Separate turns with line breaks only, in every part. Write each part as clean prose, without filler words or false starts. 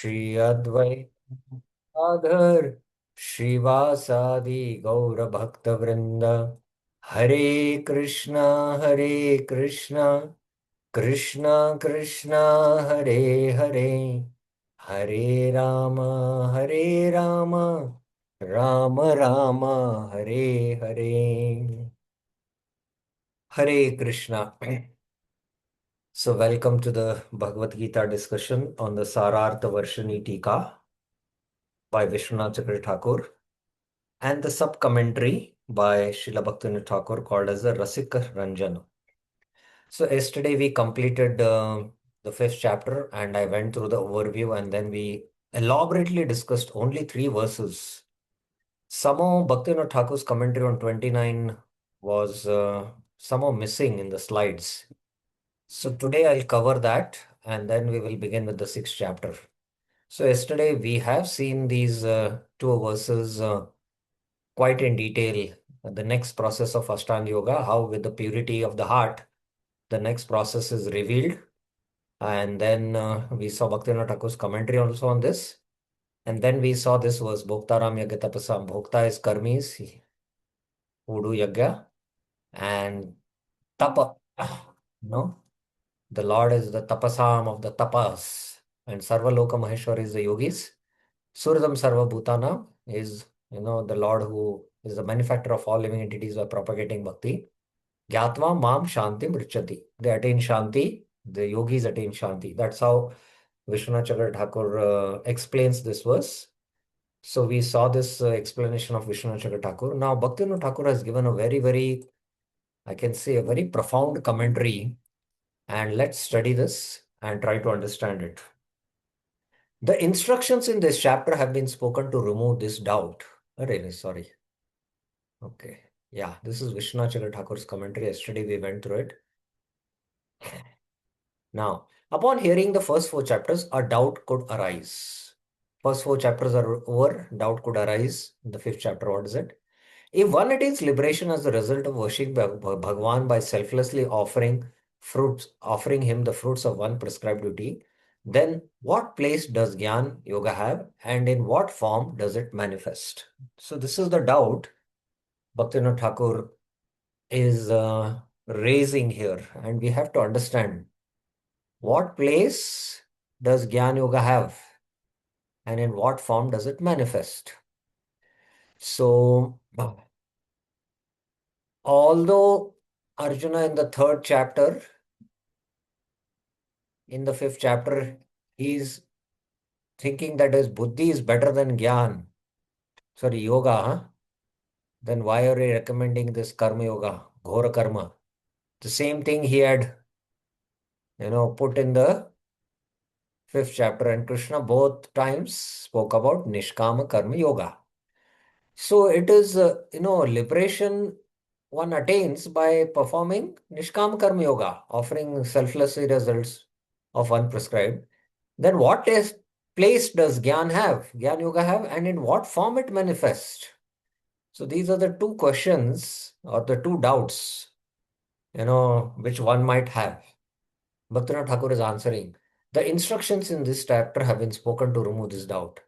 श्री अद्वैत साधर श्रीवासादि गौर भक्त वृंद। हरे कृष्णा हरे कृष्णा कृष्णा कृष्णा हरे हरे, हरे राम हरे राम राम राम हरे हरे। हरे Krishna. So welcome to the Bhagavad Gita discussion on the Sarartha Varshini Tika by Vishwanath Chakra Thakur and the sub-commentary by Srila Bhaktivinoda Thakur called as the Rasik Ranjana. So yesterday we completed the fifth chapter and I went through the overview and then we elaborately discussed only three verses. Somehow Bhaktivinoda Thakur's commentary on 29 was somehow missing in the slides. So today I'll cover that and then we will begin with the sixth chapter. So yesterday we have seen these two verses quite in detail. The next process of Ashtanga Yoga, how with the purity of the heart, the next process is revealed. And then we saw Bhaktivinoda Thakur's commentary also on this. And then we saw this was Bhoktaram Yagya Tapasam. Bhokta is karmis who do yagya and tapa. No, the Lord is the tapasam of the tapas. And Sarva Loka Maheshwar is the yogis. Suridam Sarva Bhutana is, the Lord who is the benefactor of all living entities by propagating bhakti. Gyatva Mam Shanti Mrichati. They attain Shanti, the yogis attain Shanti. That's how Vishwanath Chakra Thakur explains this verse. So we saw this explanation of Vishwanath Chakra Thakur. Now Bhaktivinoda Thakur has given a very, very, I can say, a very profound commentary. And let's study this and try to understand it. The instructions in this chapter have been spoken to remove this doubt. Really, sorry. Okay. Yeah, this is Vishwanath Chakra Thakur's commentary. Yesterday we went through it. Now, upon hearing the first four chapters, a doubt could arise. First four chapters are over, doubt could arise. The fifth chapter, what is it? If one attains liberation as a result of worshipping Bhagwan by selflessly offering him the fruits of one prescribed duty, then what place does Gyan Yoga have and in what form does it manifest? So this is the doubt Bhaktivinoda Thakur is raising here, and we have to understand what place does Gyan Yoga have and in what form does it manifest. So, although Arjuna in the third chapter, in the fifth chapter, he's thinking that his buddhi is better than Gyan, sorry, yoga, huh? Then why are you recommending this karma yoga, ghora karma? The same thing he had, put in the fifth chapter, and Krishna both times spoke about Nishkama Karma Yoga. So it is, liberation one attains by performing Nishkama Karma Yoga, offering selfless results of one prescribed. Then what is place does Gyan have, Gyan Yoga have, and in what form it manifests? So these are the two questions or the two doubts, which one might have. Bhaktivinoda Thakur is answering. The instructions in this chapter have been spoken to remove this doubt.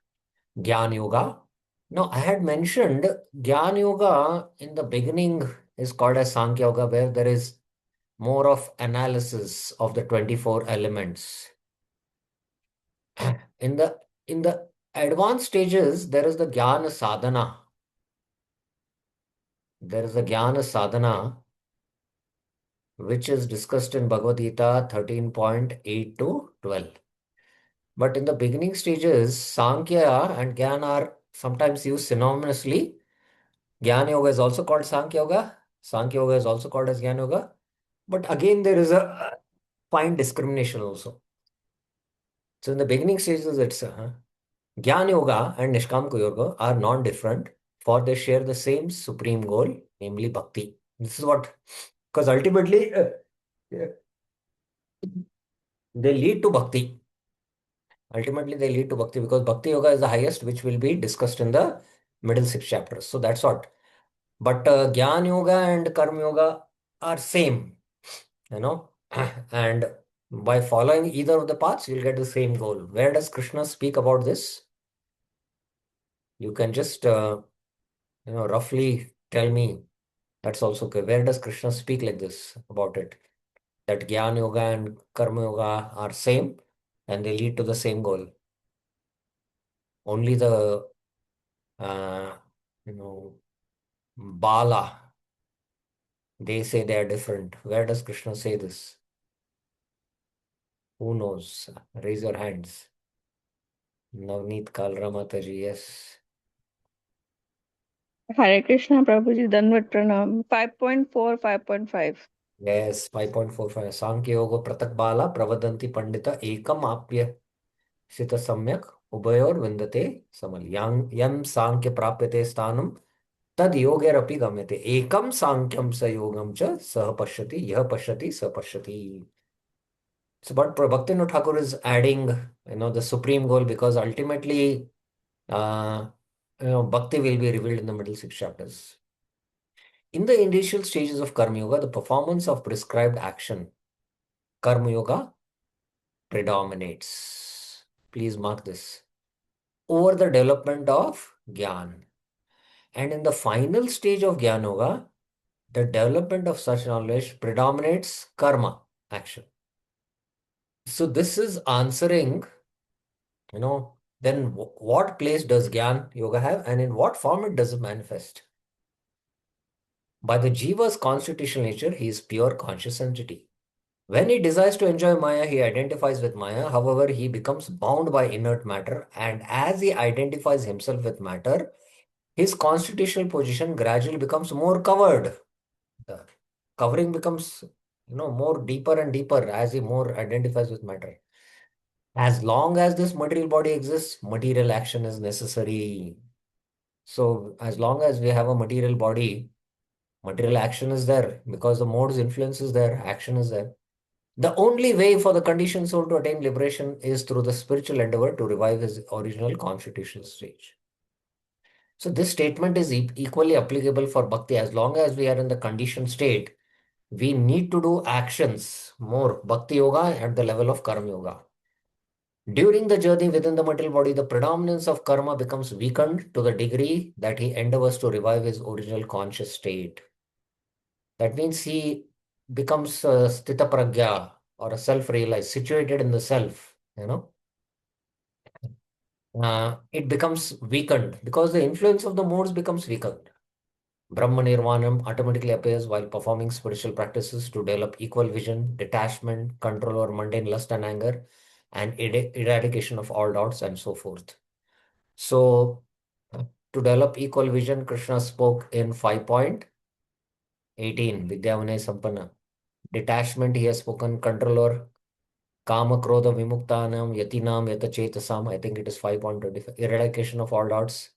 Gyan Yoga. Now, I had mentioned Gyan Yoga in the beginning is called as Sankhya Yoga, where there is more of analysis of the 24 elements. In the advanced stages, there is the Jnana Sadhana. There is the Jnana Sadhana, which is discussed in Bhagavad Gita 13.8 to 12. But in the beginning stages, Sankhya and Jnana are sometimes used synonymously. Jnana Yoga is also called Sankhya Yoga. Sankhya Yoga is also called as Jnana Yoga. But again, there is a fine discrimination also. So in the beginning stages, it's Jnana Yoga and Nishkamka Yoga are non-different, for they share the same supreme goal, namely bhakti. This is what, because ultimately yeah, they lead to bhakti. Ultimately, they lead to bhakti because bhakti yoga is the highest, which will be discussed in the middle six chapters. So that's what. But Jnana Yoga and Karma Yoga are same, and By following either of the paths, you'll get the same goal. Where does Krishna speak about this? You can just, roughly tell me. That's also okay. Where does Krishna speak like this about it? That Gyan Yoga and Karma Yoga are same and they lead to the same goal. Only the, uh, you know, Bala, they say they are different. Where does Krishna say this? Who knows? Raise your hands. Navneet Kalra Mataji, yes.
Hare Krishna Prabhuji, Danvat Pranam. 5.4, 5.5.
Yes, 5.45. Sankhya Yoga Pratak Bala Pravadanti Pandita Ekam Apya Sita Samyak Ubayor Vindate Samal Yam Sankhya Prapyate Stanam Tad Yogerapi Gamyate Ekam Sankyam Sayogam Cha Sah Pashyati Yah Pashyati Sa Pashyati. So, but Bhaktivinoda Thakur is adding, the supreme goal because ultimately, uh, Bhakti will be revealed in the middle six chapters. In the initial stages of Karma Yoga, the performance of prescribed action, Karma Yoga, predominates. Please mark this. Over the development of Gyan. And in the final stage of Gyan Yoga, the development of such knowledge predominates karma action. So this is answering, then what place does Gyan Yoga have and in what form does it manifest? By the Jiva's constitutional nature, he is pure conscious entity. When he desires to enjoy Maya, he identifies with Maya. However, he becomes bound by inert matter, and as he identifies himself with matter, his constitutional position gradually becomes more covered. The covering becomes, more deeper and deeper as he more identifies with matter. As long as this material body exists, material action is necessary. So, as long as we have a material body, material action is there because the mode's influence is there, action is there. The only way for the conditioned soul to attain liberation is through the spiritual endeavor to revive his original constitutional stage. So, this statement is equally applicable for bhakti. As long as we are in the conditioned state, we need to do actions more bhakti yoga at the level of karma yoga. During the journey within the material body, the predominance of karma becomes weakened to the degree that he endeavors to revive his original conscious state. That means he becomes a sthita pragya or a self-realized, situated in the self. It becomes weakened because the influence of the modes becomes weakened. Brahma Nirvanam automatically appears while performing spiritual practices to develop equal vision, detachment, control over mundane lust and anger, and eradication of all doubts and so forth. So, to develop equal vision, Krishna spoke in 5.18, Vidya Vinay Sampanna. Detachment, he has spoken control over Kama Krodha Vimuktanam Yatinam Yatachetasam. I think it is 5.25. Eradication of all doubts.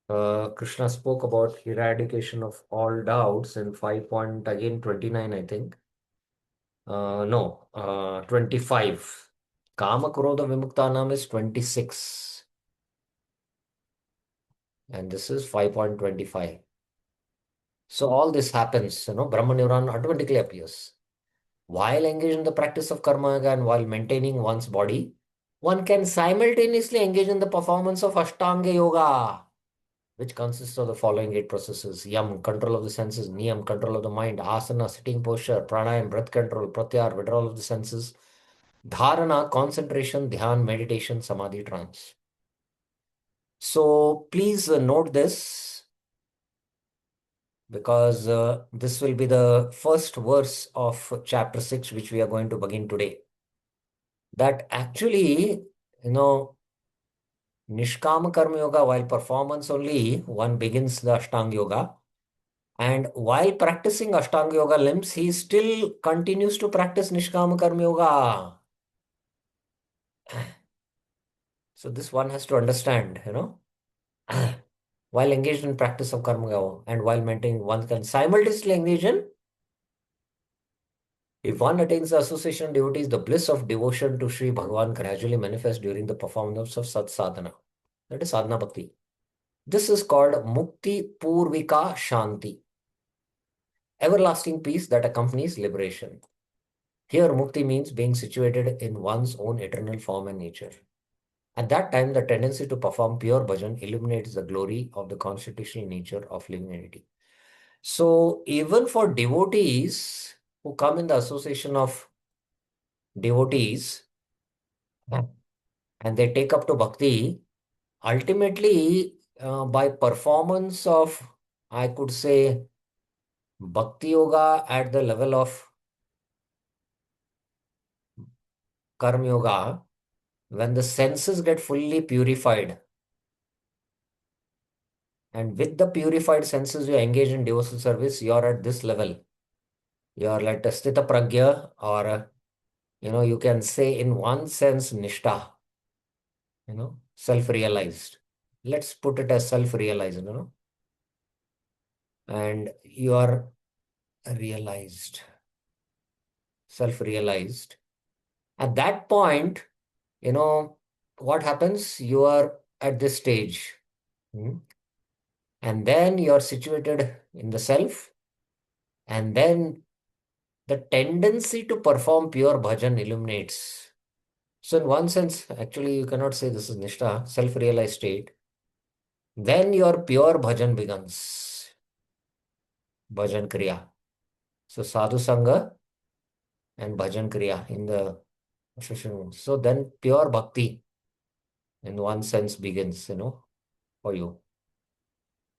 Krishna spoke about eradication of all doubts in 5.29, I think. No, 25. Kama Krodha Vimuktanam is 26. And this is 5.25. So all this happens, Brahma Neuron automatically appears. While engaged in the practice of Karma Yoga and while maintaining one's body, one can simultaneously engage in the performance of Ashtanga Yoga, which consists of the following eight processes: Yam, control of the senses; Niyam, control of the mind; Asana, sitting posture; Pranayam, breath control; Pratyahar, withdrawal of the senses; Dharana, concentration; Dhyan, meditation; Samadhi, trance. So please note this because this will be the first verse of chapter 6, which we are going to begin today. That actually, Nishkama Karma Yoga, while performance only, one begins the Ashtanga Yoga. And while practicing Ashtanga Yoga limbs, he still continues to practice Nishkama Karma Yoga. So this one has to understand, while engaged in practice of Karma Yoga and while maintaining, one can simultaneously engage in, if one attains the association of devotees, the bliss of devotion to Sri Bhagavan gradually manifests during the performance of Sat Sadhana. That is Sadhana Bhakti. This is called Mukti Purvika Shanti, everlasting peace that accompanies liberation. Here, mukti means being situated in one's own eternal form and nature. At that time, the tendency to perform pure bhajan illuminates the glory of the constitutional nature of living entity. So, even for devotees who come in the association of devotees and they take up to bhakti, ultimately, by performance of, I could say, bhakti yoga at the level of karma yoga, when the senses get fully purified, and with the purified senses you engage in devotional service, you are at this level. You are like a sthita pragya, or you can say in one sense nishtha, self-realized. Let's put it as self-realized, and you are realized, self-realized. At that point, what happens? You are at this stage. Hmm? And then you are situated in the self, and then the tendency to perform pure bhajan illuminates. So, in one sense, actually, you cannot say this is nishtha, self realized state. Then your pure bhajan begins, bhajan kriya. So, sadhu sangha and bhajan kriya in the association. So, then pure bhakti in one sense begins, for you.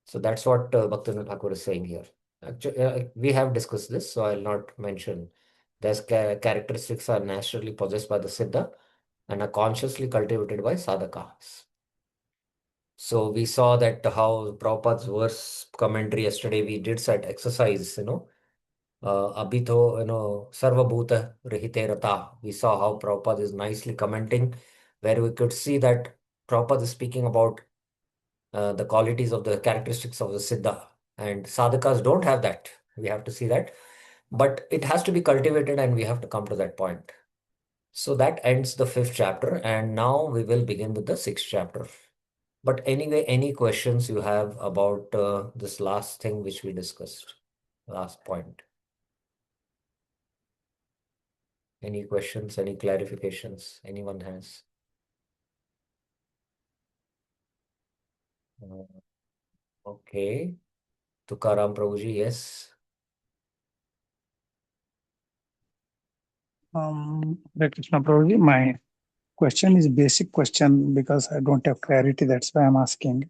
So, that's what Bhaktivinoda Thakur is saying here. Actually, we have discussed this, so I'll not mention. These characteristics are naturally possessed by the Siddha and are consciously cultivated by sadhakas. So we saw that how Prabhupada's verse commentary yesterday, we did that exercise, Abhito, Sarva Bhuta Rihite Rata. We saw how Prabhupada is nicely commenting, where we could see that Prabhupada is speaking about the qualities of the characteristics of the Siddha. And sadhakas don't have that. We have to see that. But it has to be cultivated and we have to come to that point. So that ends the 5th chapter. And now we will begin with the 6th chapter. But anyway, any questions you have about this last thing which we discussed? Last point. Any questions, any clarifications anyone has? Okay. Tukaram Prabhuji, yes.
Hare Krishna Prabhuji, my question is basic question because I don't have clarity. That's why I'm asking.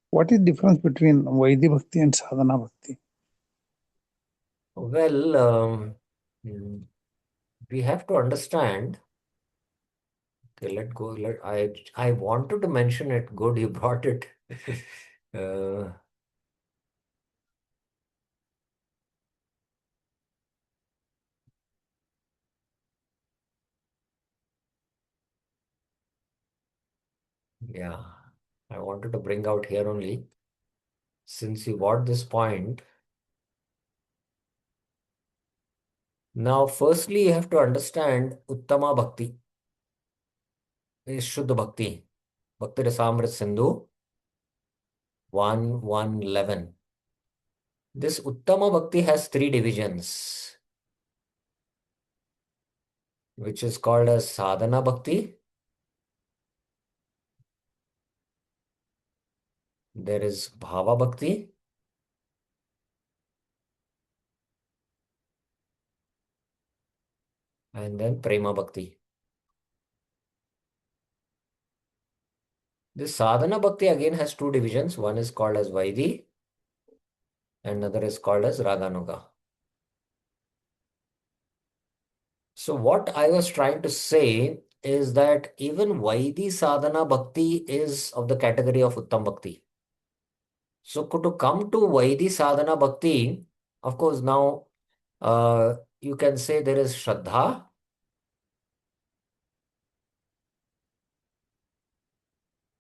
What is the difference between Vaidhi Bhakti and Sadhana Bhakti?
Well, we have to understand. Okay, let go. I wanted to mention it. Good, you brought it. uh, yeah, I wanted to bring out here only. Since you brought this point, now firstly you have to understand Uttama Bhakti is Shuddha Bhakti. Bhakti Rasamrit Sindhu 1:1:11. This Uttama Bhakti has 3 divisions, which is called as Sadhana Bhakti. There is Bhava Bhakti. And then Prema Bhakti. This Sadhana Bhakti again has 2 divisions. One is called as Vaidhi and another is called as Raganuga. So what I was trying to say is that even Vaidhi Sadhana Bhakti is of the category of Uttam Bhakti. So to come to Vaidhi Sadhana Bhakti, of course, now you can say there is Shraddha,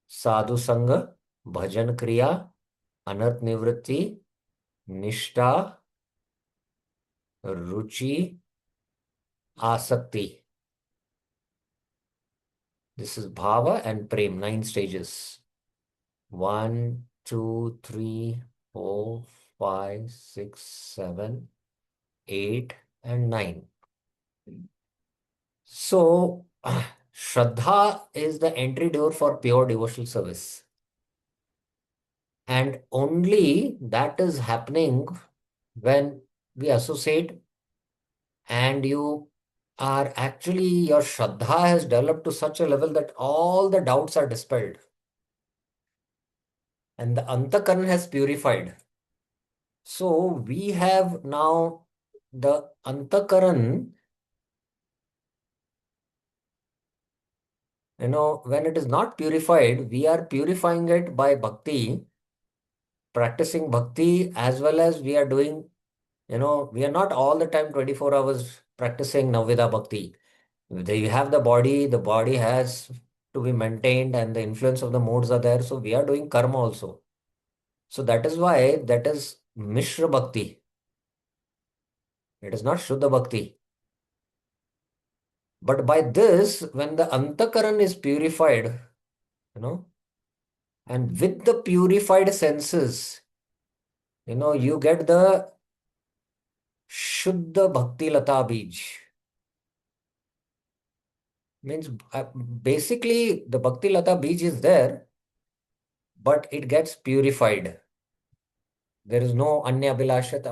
Sadhu Sangha, Bhajan Kriya, Anarth Nivritti, Nishtha, Ruchi, Asakti. This is Bhava and Prem, 9 stages. 1, 2, 3, 4, 5, 6, 7, 8, and 9. So, Shraddha is the entry door for pure devotional service. And only that is happening when we associate and you are actually, your Shraddha has developed to such a level that all the doubts are dispelled. And the Antakaran has purified. So we have now the Antakaran, when it is not purified, we are purifying it by bhakti, practicing bhakti, as well as we are doing, we are not all the time 24 hours practicing Navvida bhakti. You have the body has to be maintained, and the influence of the modes are there. So we are doing karma also. So that is why that is Mishra Bhakti. It is not Shuddha Bhakti. But by this, when the Antakaran is purified, and with the purified senses, you get the Shuddha Bhakti Lata Bij. Means basically the Bhakti Lata Bij is there, but it gets purified. There is no अन्य अभिलाषित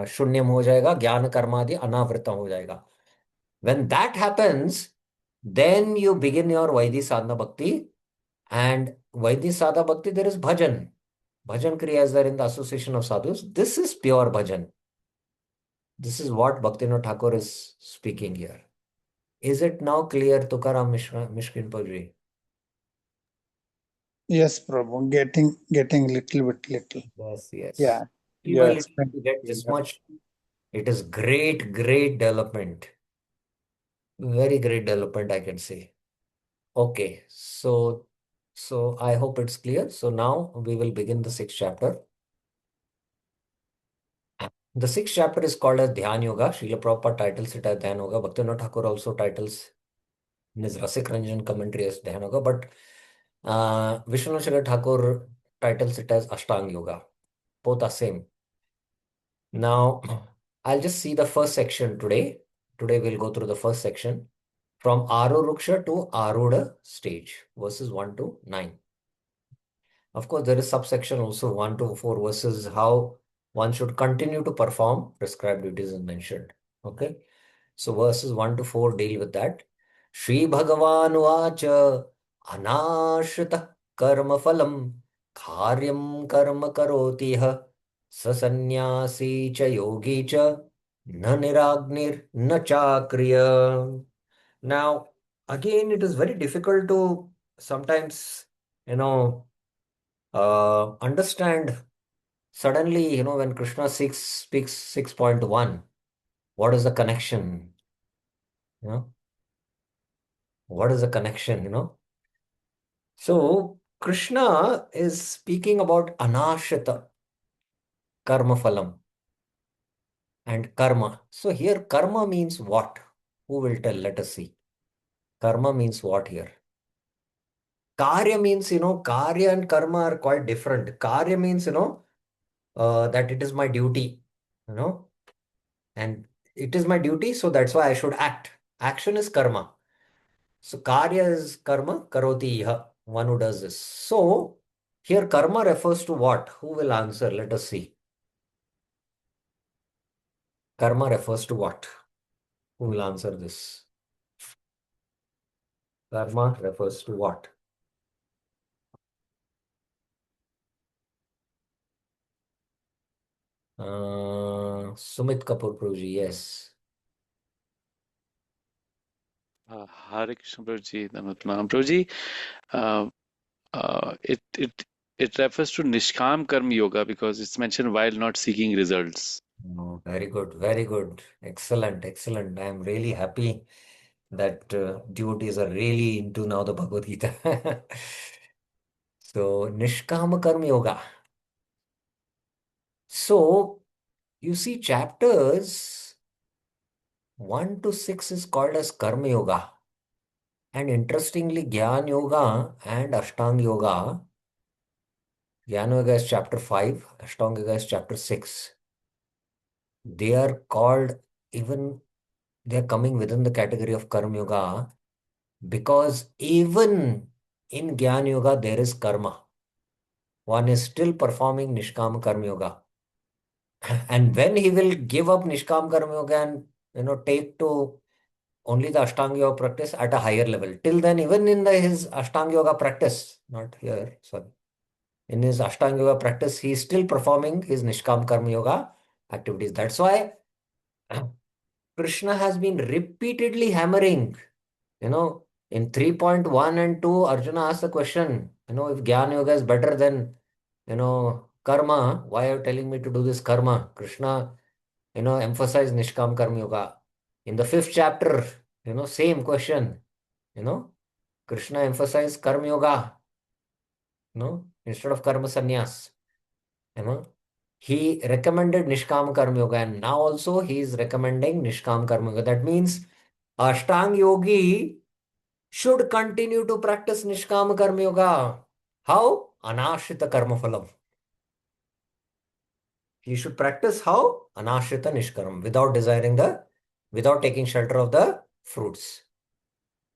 शून्यम हो जाएगा, ज्ञान कर्मादि अनावृतम हो जाएगा. When that happens, then you begin your Vaidhi Sadhana Bhakti. And Vaidhi Sadhana Bhakti, there is bhajan. Bhajan Kriya is there in the association of sadhus. This is pure bhajan. This is what Bhaktivinoda Thakur is speaking here. Is it now clear, Tukaram Mishkinpurji?
Yes, Prabhu. Getting little bit little.
Yes, yes.
Yeah.
Little by
You
little to get this much. It is great, great development. Very great development, I can say. Okay, so I hope it's clear. So now we will begin the sixth chapter. The sixth chapter is called as Dhyan Yoga. Srila Prabhupada titles it as Dhyan Yoga. Bhaktivinoda Thakur also titles in his Rasik Ranjan commentary as Dhyan Yoga. But Vishwanath Chakravarti Thakur titles it as Ashtanga Yoga. Both are same. Now, I'll just see the first section today. Today we'll go through the first section from Aruruksha to Arudha stage, verses 1 to 9. Of course, there is subsection also 1 to 4 verses how one should continue to perform prescribed duties is mentioned. Okay. So verses 1 to 4 deal with that. Shri Bhagavan Vacha Anashrita Karma Phalam Karyam Karma Karotiha Sasanyasi Cha Yogi Cha Na Niragnir Na Chakriya. Now, again, it is very difficult to sometimes, understand suddenly, when Krishna speaks 6.1, what is the connection? What is the connection? So Krishna is speaking about anashrita karma phalam and karma. So here karma means what? Who will tell? Let us see. Karma means what here? Karya means, karya and karma are quite different. Karya means, that it is my duty, and it is my duty, so that's why I should act. Action is karma. So karya is karma, karoti iha, one who does this. So here karma refers to what? Who will answer? Let us see. Karma refers to what? Who will answer this? Karma refers to what? Sumit Kapoor Prabhuji, yes.
Hare Krishna Prabhuji, Prabhuji, it refers to Nishkam Karma Yoga because it's mentioned while not seeking results.
Oh, very good, very good. Excellent, excellent. I am really happy that devotees are really into now the Bhagavad Gita. So, Nishkama Karma Yoga. So, you see, chapters 1 to 6 is called as Karma Yoga. And interestingly, Jnana Yoga and Ashtanga Yoga, Jnana Yoga is chapter 5, Ashtanga Yoga is chapter 6. They are called even they are coming within the category of Karma Yoga because even in Jnana Yoga there is karma. One is still performing Nishkam Karma Yoga. And when he will give up Nishkam Karma Yoga and take to only the Ashtanga Yoga practice at a higher level. Till then, even in his Ashtanga Yoga practice, not here, sorry. In his Ashtanga Yoga practice, he is still performing his Nishkam Karma Yoga activities. That's why Krishna has been repeatedly hammering, in 3.1 and 2, Arjuna asked the question, if Jnana Yoga is better than, karma, why are you telling me to do this karma? Krishna, emphasized Nishkam Karma Yoga. In the 5th chapter, same question, Krishna emphasized Karma Yoga, instead of Karma Sannyas, he recommended Nishkam Karma Yoga, and now also he is recommending Nishkam Karma Yoga. That means Ashtang Yogi should continue to practice Nishkam Karma Yoga. How? Anashrita Karma Phalam. He should practice how? Anashrita Nishkaram, without taking shelter of the fruits.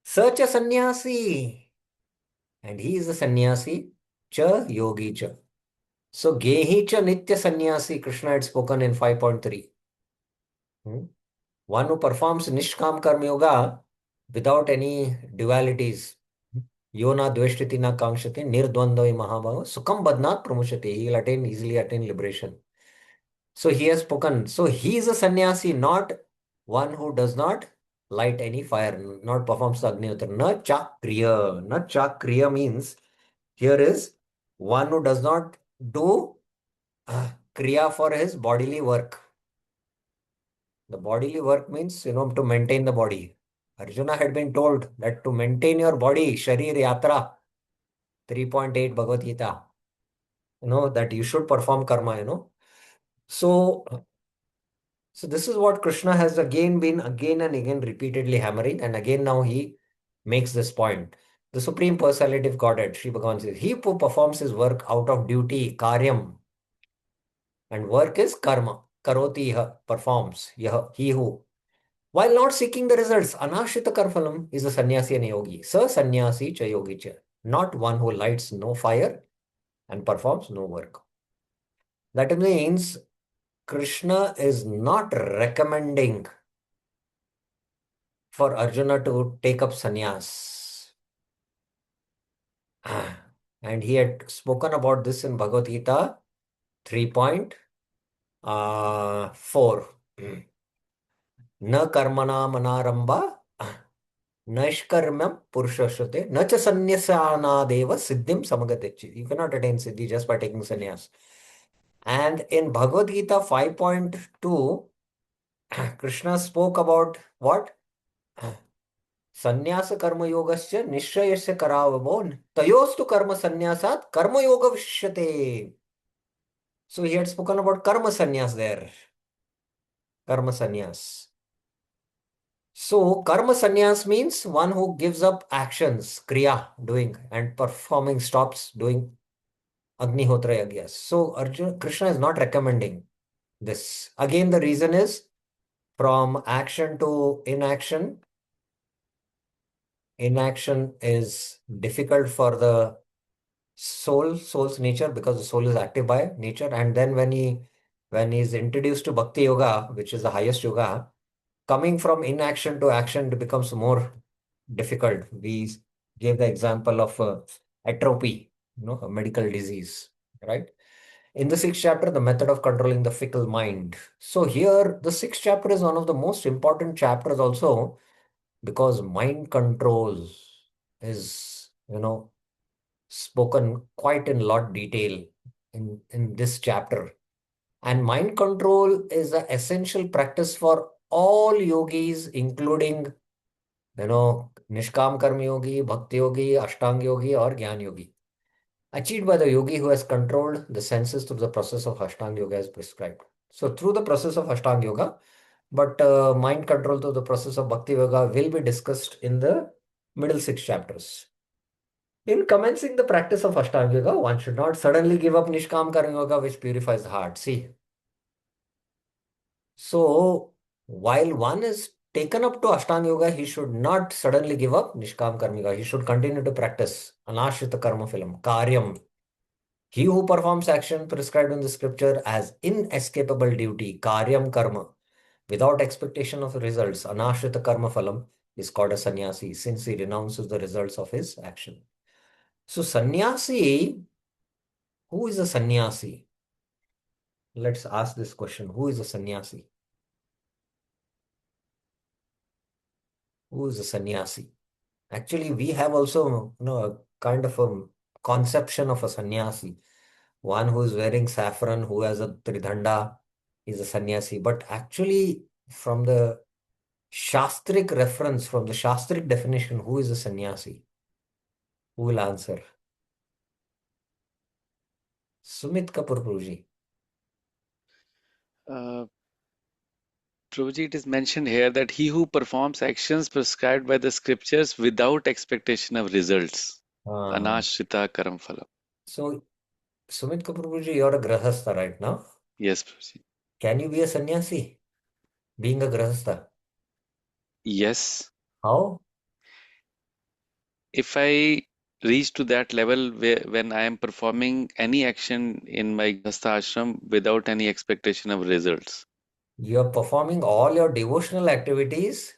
Such a sannyasi. And he is a sannyasi, cha yogi cha. So, gehi cha nitya sannyasi, Krishna had spoken in 5.3. One who performs Nishkam Karma Yoga without any dualities. Yona dveshtiti na kamshati nirdvandoi mahabhava sukham badnat pramushati. He will easily attain liberation. So he has spoken. So he is a sannyasi, not one who does not light any fire, not performs the Agnihotra. Na chakriya. Na chakriya means here is one who does not do kriya for his bodily work. The bodily work means, to maintain the body. Arjuna had been told that to maintain your body, Sharir Yatra, 3.8 Bhagavad Gita, that you should perform karma, So this is what Krishna has been again and again repeatedly hammering, and again now he makes this point. The Supreme Personality of Godhead, Sri Bhagavan says, he who performs his work out of duty, karyam, and work is karma, karoti iha, performs, yaha, he who. While not seeking the results, anashrita karphalam is a sannyasi and a yogi. Sa sannyasi cha yogi cha. Not one who lights no fire and performs no work. That means Krishna is not recommending for Arjuna to take up sannyas. And he had spoken about this in Bhagavad Gita 3.4. Na karmana manaramba naishkarmyam purushashrute na cha sannyasana siddhim samagatechi. You cannot attain siddhi just by taking sannyas. And in Bhagavad Gita 5.2, Krishna spoke about what? Sannyasa karma yogasya nishayasya karavamo tayostu karma sannyasat karma yoga vishyate. So he had spoken about karma sannyas there. Karma sannyas. So karma sannyas means one who gives up actions, kriya, doing, and performing, stops doing Agnihotra yagyas. So Krishna is not recommending this. Again, the reason is from action to inaction. Inaction is difficult for the soul's nature, because the soul is active by nature. And then when he is introduced to Bhakti Yoga, which is the highest yoga, coming from inaction to action becomes more difficult. We gave the example of atrophy, a medical disease, right? In the 6th chapter, the method of controlling the fickle mind. So here, the 6th chapter is one of the most important chapters also, because mind control is, spoken quite in lot detail in this chapter. And mind control is an essential practice for all yogis, including, Nishkam Karma Yogi, Bhakti Yogi, Ashtanga Yogi, or Jnana Yogi. Achieved by the yogi who has controlled the senses through the process of Ashtanga Yoga as prescribed. So through the process of Ashtanga Yoga, but mind control through the process of Bhakti Yoga will be discussed in the middle 6 chapters. In commencing the practice of Ashtanga Yoga, one should not suddenly give up Nishkam Karma Yoga, which purifies the heart. See, so while one is taken up to Ashtanga Yoga, he should not suddenly give up Nishkam Karma Yoga. He should continue to practice Anashrita Karma Phalam, Karyam. He who performs action prescribed in the scripture as inescapable duty, Karyam Karma, without expectation of results, Anashrita Karma Phalam, is called a sannyasi since he renounces the results of his action. So, sannyasi, who is a sannyasi? Let's ask this question. Who is a sannyasi? Who is a sannyasi? Actually, we have also, a kind of a conception of a sannyasi. One who is wearing saffron, who has a tridhanda, is a sannyasi. But actually, from the Shastric reference, from the Shastric definition, who is a sannyasi? Who will answer? Sumit Kapoor Prabhuji.
Prabhuji, it is mentioned here that he who performs actions prescribed by the scriptures without expectation of results. Anashrita Karam Phalam.
So, Sumit Kapoor Prabhuji, you're a grahastha right now.
Yes, Prabhuji.
Can you be a sannyasi? Being a grahastha?
Yes.
How?
If I reach to that level where when I am performing any action in my Grihastha ashram without any expectation of results.
You're performing all your devotional activities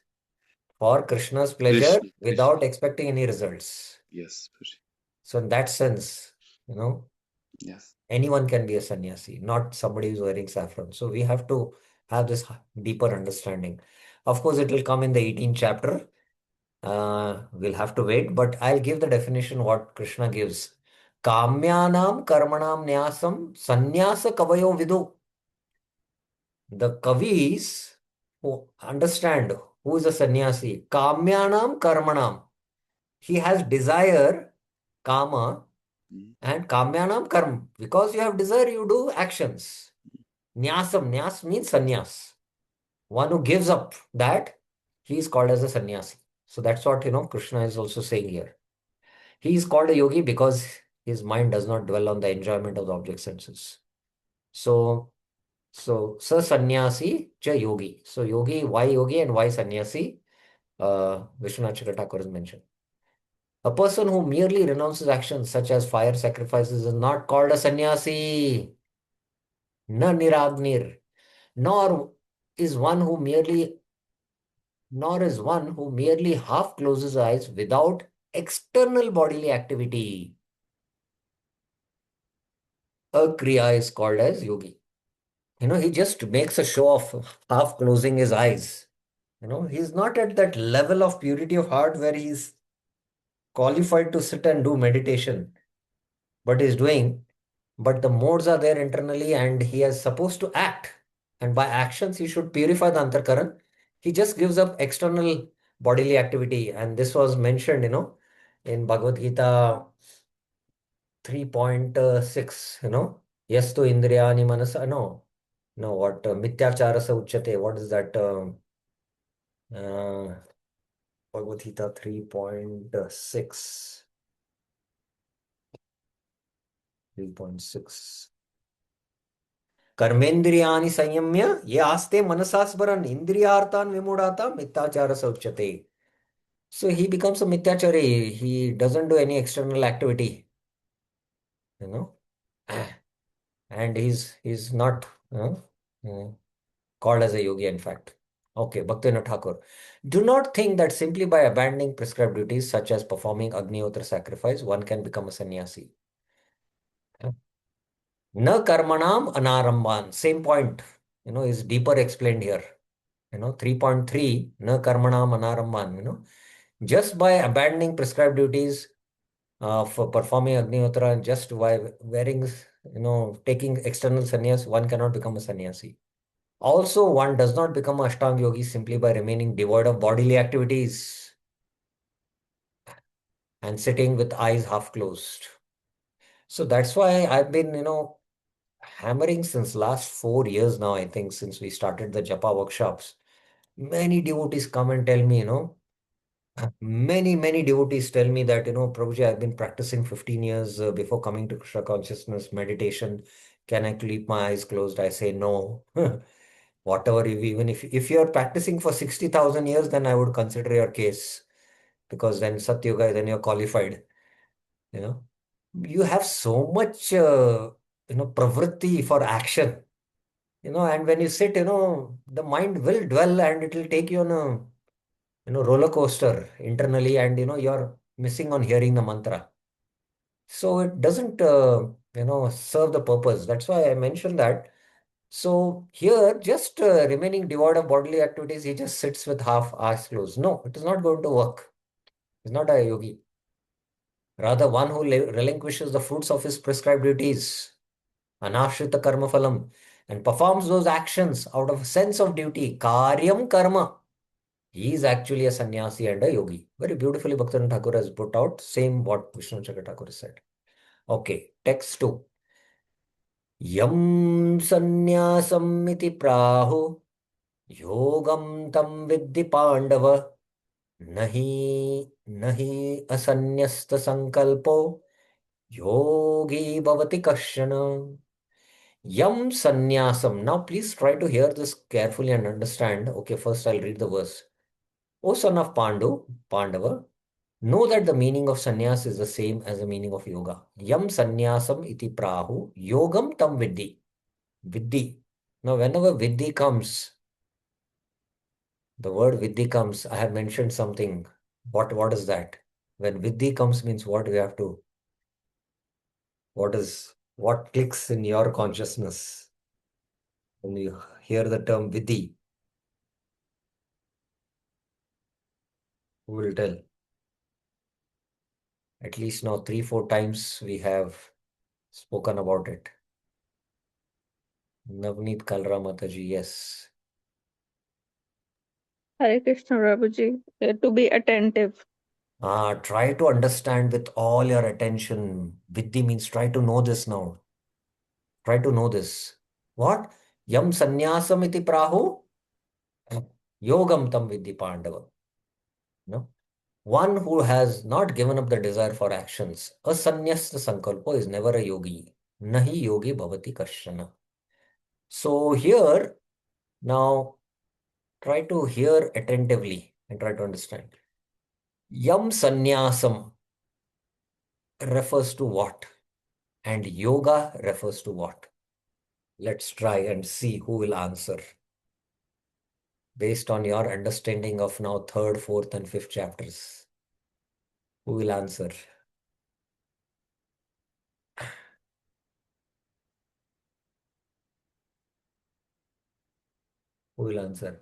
for Krishna's pleasure
Krishna.
without expecting any results.
Yes, Prabhuji.
So in that sense,
Yes.
anyone can be a sannyasi, not somebody who's wearing saffron. So we have to have this deeper understanding. Of course, it will come in the 18th chapter. We'll have to wait, but I'll give the definition what Krishna gives. Kamyanam karmanam nyasam sannyasa kavayo vidu. The kavis who understand who is a sannyasi, kamyanam karmanam. He has desire, kama, and kamyanam karma. Because you have desire, you do actions. Nyasam, nyas means sannyas. One who gives up that, he is called as a sannyasi. So that's what, Krishna is also saying here. He is called a yogi because his mind does not dwell on the enjoyment of the object senses. So sa sannyasi cha yogi. So yogi, why yogi and why sannyasi? Vishwanath Chakravarti Thakur has mentioned. A person who merely renounces actions such as fire sacrifices is not called a sannyasi. Na niragnir. Nor is one who merely half closes eyes without external bodily activity. A kriya is called as yogi. He just makes a show of half closing his eyes. He's not at that level of purity of heart where he's qualified to sit and do meditation, but the modes are there internally and he is supposed to act. And by actions, he should purify the antarkaran. He just gives up external bodily activity. And this was mentioned, in Bhagavad Gita 3.6, Yastu Indriyani Manasa, no, what, Mityacharasa Uchyate, what is that? Bhagavad Gita 3.6. 3.6. कर्मेन्द्रियाणि संयम्य ये आस्ते मनसा स्मरन् इंद्रियार्थान् विमूढाता मिथ्याचार उच्यते. So he becomes a mithyachari. He doesn't do any external activity, and he's not called as a yogi, in fact. Okay, Bhaktivinoda Thakur. Do not think that simply by abandoning prescribed duties such as performing Agnihotra sacrifice, one can become a sannyasi. Na karmanam anaramban. Same point, is deeper explained here. 3.3, na karmanam anaramban. Just by abandoning prescribed duties for performing Agnihotra, just by wearing, taking external sannyas, one cannot become a sannyasi. Also, one does not become a Ashtanga yogi simply by remaining devoid of bodily activities and sitting with eyes half closed. So that's why I've been, hammering since last 4 years now, I think, since we started the Japa workshops. Many devotees come and tell me, many devotees tell me that, Prabhuji, I've been practicing 15 years before coming to Krishna consciousness meditation. Can I keep my eyes closed? I say no. Whatever, even if you're practicing for 60,000 years, then I would consider your case, because then Satyuga, then you're qualified. You have so much, pravritti for action, and when you sit, the mind will dwell and it will take you on a, roller coaster internally, and, you're missing on hearing the mantra. So it doesn't, serve the purpose. That's why I mentioned that. So here, just remaining devoid of bodily activities, he just sits with half eyes closed. No, it is not going to work. He's not a yogi. Rather, one who relinquishes the fruits of his prescribed duties, anashrita karma phalam, and performs those actions out of a sense of duty, karyam karma. He is actually a sannyasi and a yogi. Very beautifully, Bhaktivinoda Thakur has put out, same what Vishnu Chakra Thakur has said. Okay, text 2. Yam sannyasam iti prahu yogam tam vidhi pandava nahi nahi asanyasta sankalpo yogi bhavati kashana. Yam sannyasam. Now please try to hear this carefully and understand. Okay, first I'll read the verse. O son of Pandava, know that the meaning of sannyas is the same as the meaning of yoga. Yam sannyasam iti prahu yogam tam vidhi. Vidhi. Now whenever vidhi comes, the word vidhi comes, I have mentioned something. What is that? When vidhi comes means what we have to, what clicks in your consciousness when you hear the term vidhi? Who will tell? At least now 3-4 times we have spoken about it. Navneet Kalra Mataji, yes.
Hare Krishna, Prabhuji. To be attentive.
Try to understand with all your attention. Vidhi means try to know this now. Try to know this. What? Yam sannyasam iti prahu yogam tam vidhi pandava. No? One who has not given up the desire for actions, a sannyasta sankalpo, is never a yogi. Nahi yogi bhavati kashana. So here, now try to hear attentively and try to understand. Yam sannyasam refers to what? And yoga refers to what? Let's try and see who will answer. Based on your understanding of now 3rd, 4th, and 5th chapters. Who will answer? Who will answer?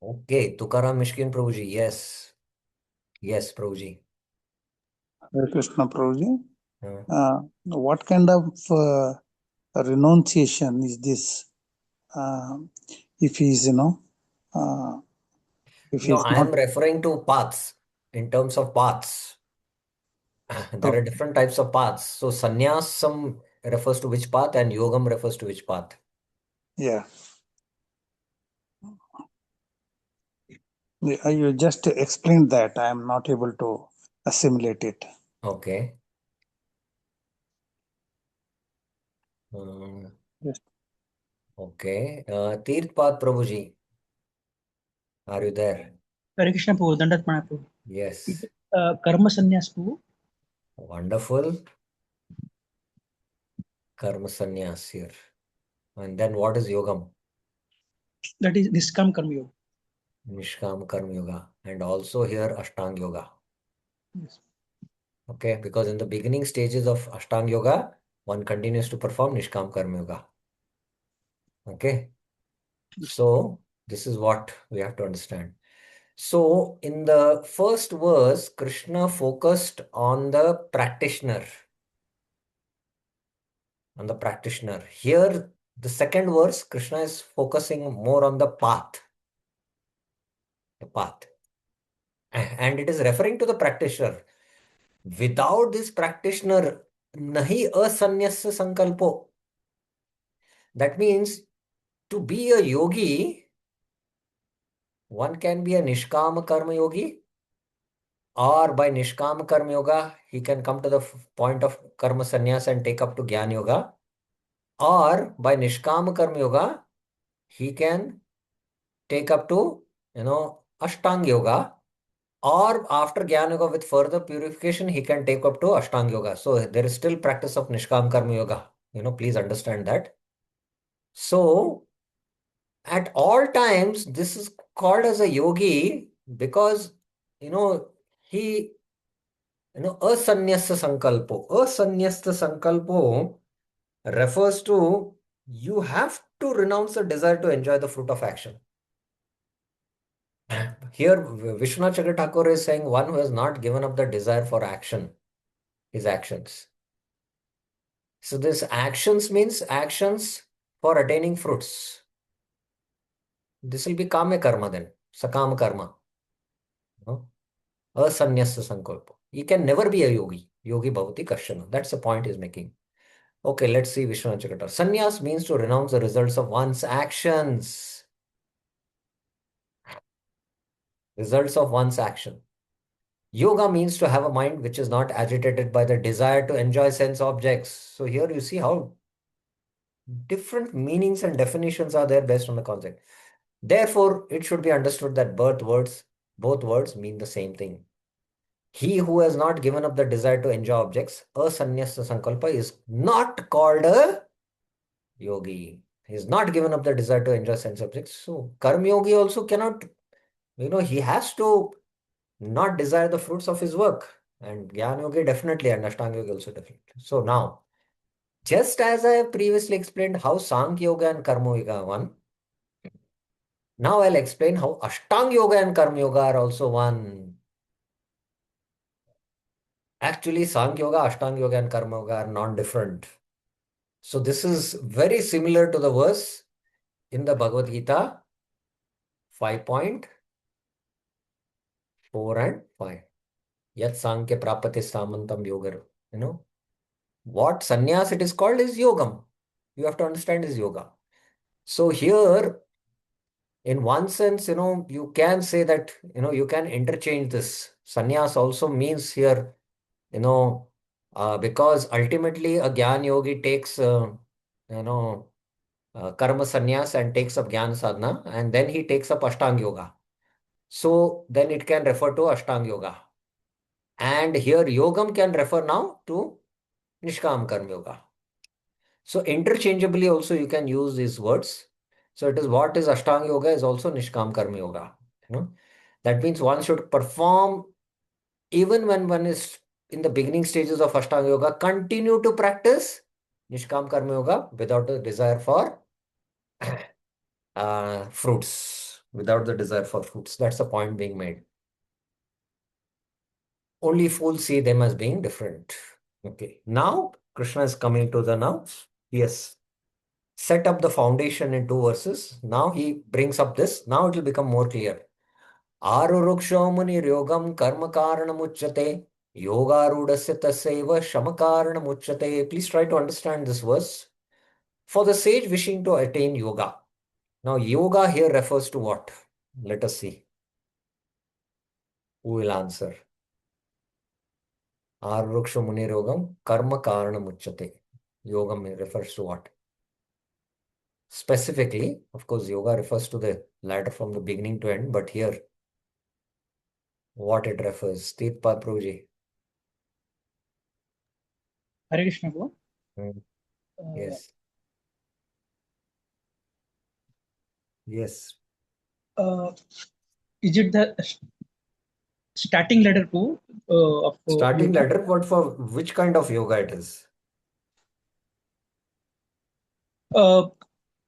Okay, Tukaram Mishkin Prabhuji, yes. Yes, Prabhuji.
Hare Krishna Prabhuji.
Uh,
What kind of renunciation is this? If he is, if he
no,
is
I
not,
am referring to paths, in terms of paths. There are different types of paths. So sannyasam refers to which path and yogam refers to which path.
yeah. You just explained that. I am not able to assimilate it.
Okay.
Yes.
Okay. Tirthpath Prabhuji, are you there?
Hare Krishna Prabhu, Dandat Pranam Prabhu.
Yes.
Karma sannyas Prabhu.
Wonderful. Karma sannyas here. And then what is yogam?
That is Niskam Karma Yoga.
Nishkam Karma Yoga. And also here Ashtanga Yoga.
Yes.
Okay, because in the beginning stages of Ashtanga Yoga, one continues to perform Nishkam Karma Yoga. Okay. So this is what we have to understand. So in the first verse, Krishna focused on the practitioner. On the practitioner. Here, the second verse, Krishna is focusing more on the path. The path. And it is referring to the practitioner. Without this practitioner, nahi asanyasya sankalpo. That means to be a yogi, one can be a Nishkama Karma Yogi, or by Nishkama Karma Yoga, he can come to the point of Karma Sannyas and take up to Jnana Yoga. Or by Nishkama Karma Yoga, he can take up to, Ashtanga Yoga. Or after Jnana Yoga with further purification, he can take up to Ashtanga Yoga. So there is still practice of Nishkama Karma Yoga. Please understand that. So at all times, this is called as a yogi because, he, asanyasta sankalpo. Asanyasta sankalpo refers to you have to renounce the desire to enjoy the fruit of action. Here, Vishwanath Chakravarti Thakur is saying one who has not given up the desire for action, his actions. So this actions means actions for attaining fruits. This will be kama karma then, sakama karma. Asanyasta sankalpa. He can never be a yogi. Yogi bhavati kashana. That's the point he's making. Okay, let's see Vishwanath Chakravarti. Sannyas means to renounce the results of one's actions. Results of one's action. Yoga means to have a mind which is not agitated by the desire to enjoy sense objects. So here you see how different meanings and definitions are there based on the concept. Therefore, it should be understood that both words mean the same thing. He who has not given up the desire to enjoy objects, asanyasta sankalpa, is not called a yogi. He has not given up the desire to enjoy sense objects. So, karma yogi also cannot, he has to not desire the fruits of his work. And Jnana Yogi definitely, and Ashtanga Yogi also definitely. So now, just as I have previously explained how Sankhya Yoga and Karma Yoga are one, now I'll explain how Ashtanga Yoga and Karma Yoga are also one. Actually, Sankhya Yoga, Ashtanga Yoga and Karma Yoga are non-different. So this is very similar to the verse in the Bhagavad Gita 5.4 and 5. Yat Sankhya Prapati Samantam Yogar. What sannyas it is called is yogam. You have to understand is yoga. So here, in one sense, you can say that, you can interchange this. Sannyas also means here, because ultimately a Gyan yogi takes, karma sannyas and takes up Gyan sadhana, and then he takes up Ashtanga yoga. So then it can refer to Ashtanga yoga. And here yogam can refer now to Nishkam Karma yoga. So interchangeably also you can use these words. So it is what is Ashtanga Yoga is also Nishkam Karma Yoga. That means one should perform even when one is in the beginning stages of Ashtanga Yoga, continue to practice Nishkam Karma Yoga without a desire for fruits. Without the desire for fruits. That's the point being made. Only fools see them as being different. Okay. Now Krishna is coming to the now. Yes. Set up the foundation in 2 verses. Now he brings up this. Now it will become more clear. Aruruksho muni yogam karma karanam uchyate yogarudasya tasaiva shama karanam uchyate. Please try to understand this verse. For the sage wishing to attain yoga. Now yoga here refers to what? Let us see. Who will answer? Aruruksho muni yogam karma karanam uchyate. Yogam refers to what? Specifically, of course, yoga refers to the ladder from the beginning to end, but here, what it refers? Tirtpad Prabhuji.
Hare Krishna, bro.
Yes. Yes.
Is it the starting ladder to of
Starting
yoga?
ladder, but for which kind of yoga it is?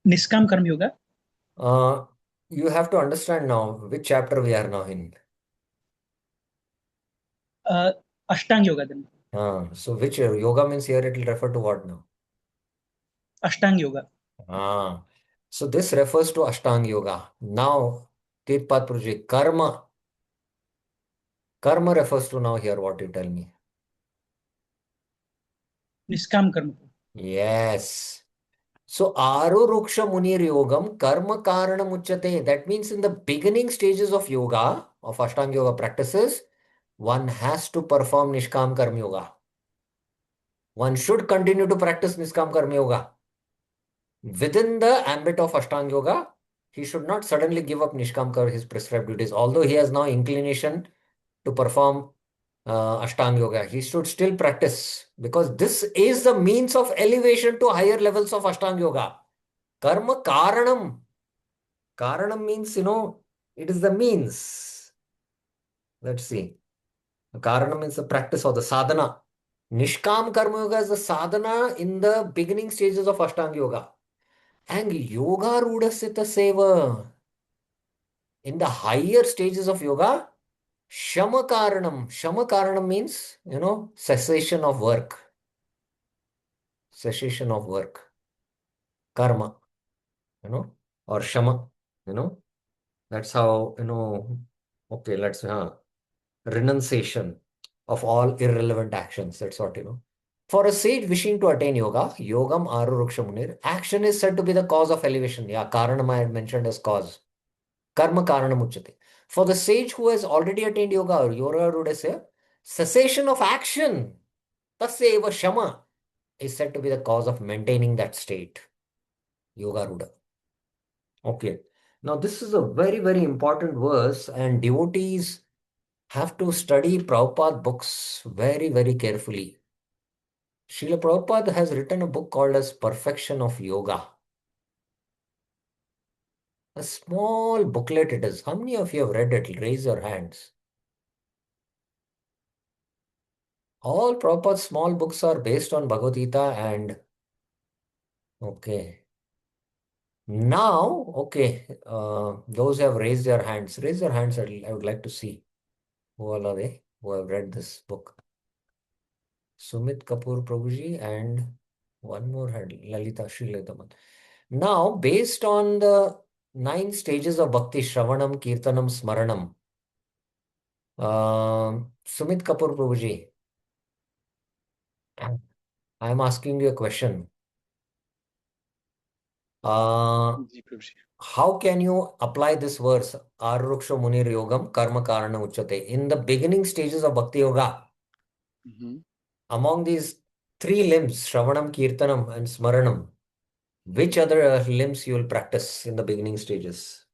Niskam Karma Yoga.
You have to understand now which chapter we are now in.
Ashtanga Yoga then.
So which yoga means here it will refer to what now?
Ashtanga Yoga.
So this refers to Ashtanga Yoga. Now, Tirtpad Prabhuji, karma. Karma refers to now here what you tell me.
Niskam Karma.
Yes. So Aruruksha Munir Yogam Karma Karanam Uchyate. That means in the beginning stages of yoga, of Ashtanga Yoga practices, one has to perform Nishkam Karma Yoga. One should continue to practice Nishkam Karma Yoga. Within the ambit of Ashtanga Yoga, he should not suddenly give up Nishkam Karma, his prescribed duties. Although he has now inclination to perform Ashtanga Yoga, he should still practice, because this is the means of elevation to higher levels of Ashtanga Yoga. Karma Karanam. Karanam means, it is the means. Let's see. Karanam means the practice or the sadhana. Nishkam Karma Yoga is the sadhana in the beginning stages of Ashtanga Yoga. And Yoga Rudasita Seva. In the higher stages of yoga, Shama Karanam. Shama Karanam means, cessation of work. Cessation of work. Karma, or Shama, That's how, okay, renunciation of all irrelevant actions. That's what, For a sage wishing to attain yoga, yogam aruruksha munir, action is said to be the cause of elevation. Yeah, Karanam I had mentioned as cause. Karma karanam uchyate. For the sage who has already attained yoga, or yoga rudasya, cessation of action, tasya eva shama, is said to be the cause of maintaining that state. Yoga ruda. Okay. Now this is a very, very important verse, and devotees have to study Prabhupada books very, very carefully. Srila Prabhupada has written a book called as Perfection of Yoga. A small booklet it is. How many of you have read it? Raise your hands. All Prabhupada's small books are based on Bhagavad Gita and okay. Now, okay, those who have raised their hands, raise your hands. I would like to see who all are they who have read this book. Sumit Kapoor Prabhuji and one more hand, Lalita Sriladaman. Now, based on the 9 stages of Bhakti, Shravanam, Kirtanam, Smaranam, Sumit Kapoor Prabhuji, I am asking you a question.
Ji Prabhu ji.
How can you apply this verse, Aruruksha Munir Yogam Karma Karana Uchyate, in the beginning stages of Bhakti Yoga?
Mhm.
Among these 3 limbs, Shravanam, Kirtanam, and Smaranam, which other limbs you will practice in the beginning stages?